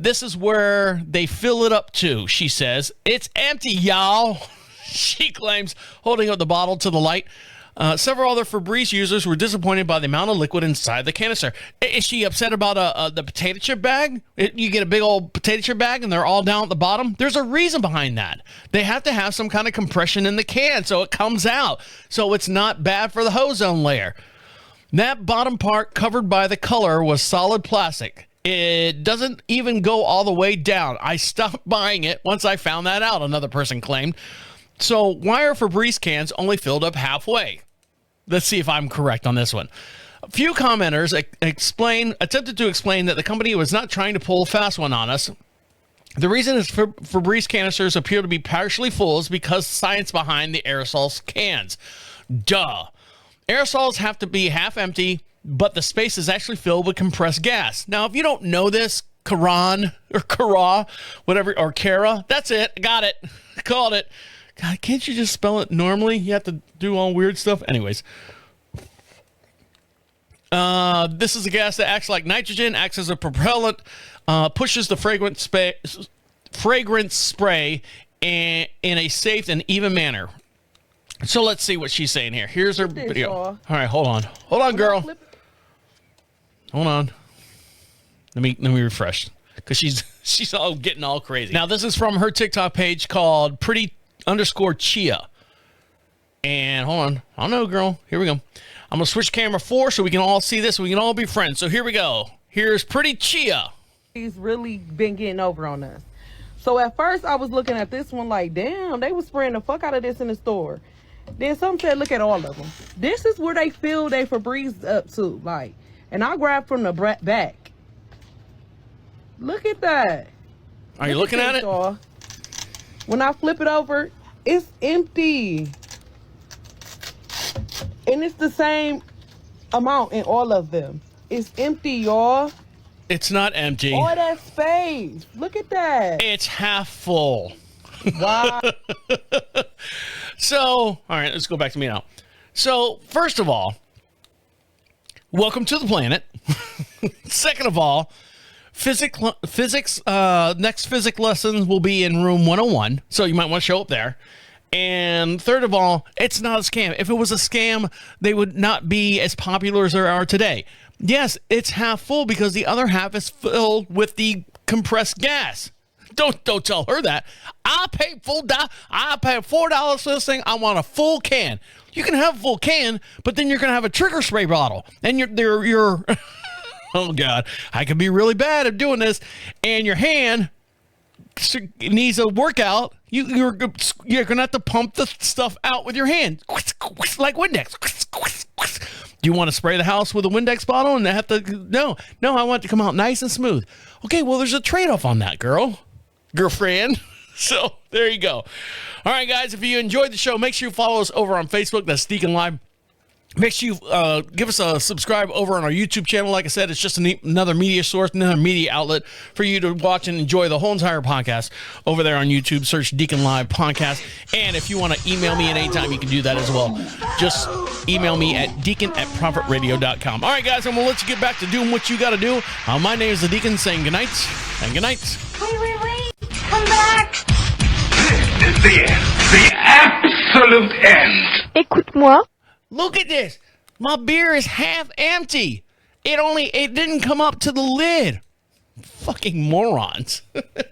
This is where they fill it up to, she says. It's empty, y'all, she claims, holding up the bottle to the light. Several other Febreze users were disappointed by the amount of liquid inside the canister. Is she upset about the potato chip bag? You get a big old potato chip bag and they're all down at the bottom. There's a reason behind that. They have to have some kind of compression in the can so it comes out, so it's not bad for the ozone layer. That bottom part covered by the color was solid plastic. It doesn't even go all the way down. I stopped buying it once I found that out, another person claimed. So why are Febreze cans only filled up halfway? Let's see if I'm correct on this one. A few commenters attempted to explain that the company was not trying to pull a fast one on us. The reason is Febreze canisters appear to be partially full is because science behind the aerosol cans. Duh. Aerosols have to be half empty, but the space is actually filled with compressed gas. Now, if you don't know this, Karan or Kara, whatever, or Kara, that's it. Got it. Called it. God, can't you just spell it normally? You have to do all weird stuff. Anyways. This is a gas that acts like nitrogen, acts as a propellant, pushes the fragrance spray in a safe and even manner. So let's see what she's saying here. Here's her video. All right, hold on. Hold on, girl. Hold on. Let me refresh, because she's all getting all crazy. Now, this is from her TikTok page called pretty_chia. And hold on. I don't know, girl. Here we go. I'm going to switch camera 4 so we can all see this. We can all be friends. So here we go. Here's Pretty Chia. He's really been getting over on us. So at first I was looking at this one like, damn, they was spraying the fuck out of this in the store. Then some said, look at all of them. This is where they fill their Febreze up to. Like, and I grabbed from the back. Look at that. Are you looking at it? Y'all. When I flip it over, it's empty. And it's the same amount in all of them. It's empty, y'all. It's not empty. All that space. Look at that. It's half full. Wow. So, all right, let's go back to me now. So, first of all, welcome to the planet. Second of all, physics next physics lessons will be in room 101, so you might want to show up there. And third of all, it's not a scam. If it was a scam, they would not be as popular as they are today. Yes, it's half full because the other half is filled with the compressed gas. Don't tell her that. I paid $4 for this thing. I want a full can. You can have a full can, but then you're gonna have a trigger spray bottle, and you're oh God, I could be really bad at doing this, and your hand needs a workout. You're gonna have to pump the stuff out with your hand, like Windex. Do you want to spray the house with a Windex bottle and have to? No, I want it to come out nice and smooth. Okay, well, there's a trade-off on that, girlfriend. So there you go. All right, guys, if you enjoyed the show, make sure you follow us over on Facebook. That's DeaconLive. Make sure you give us a subscribe over on our YouTube channel. Like I said, it's just another media source, another media outlet for you to watch and enjoy the whole entire podcast over there on YouTube. Search DeaconLive Podcast. And if you want to email me at any time, you can do that as well. Just email me at deacon@prophetradio.com. All right, guys, I'm going to let you get back to doing what you got to do. My name is the Deacon, saying goodnight and goodnight. Wait. Come back. This is the end. The absolute end. Écoute-moi. Look at this. My beer is half empty. It didn't come up to the lid. Fucking morons.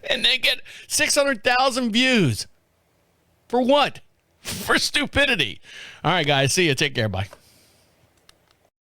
And they get 600,000 views. For what? For stupidity. All right, guys. See you. Take care. Bye.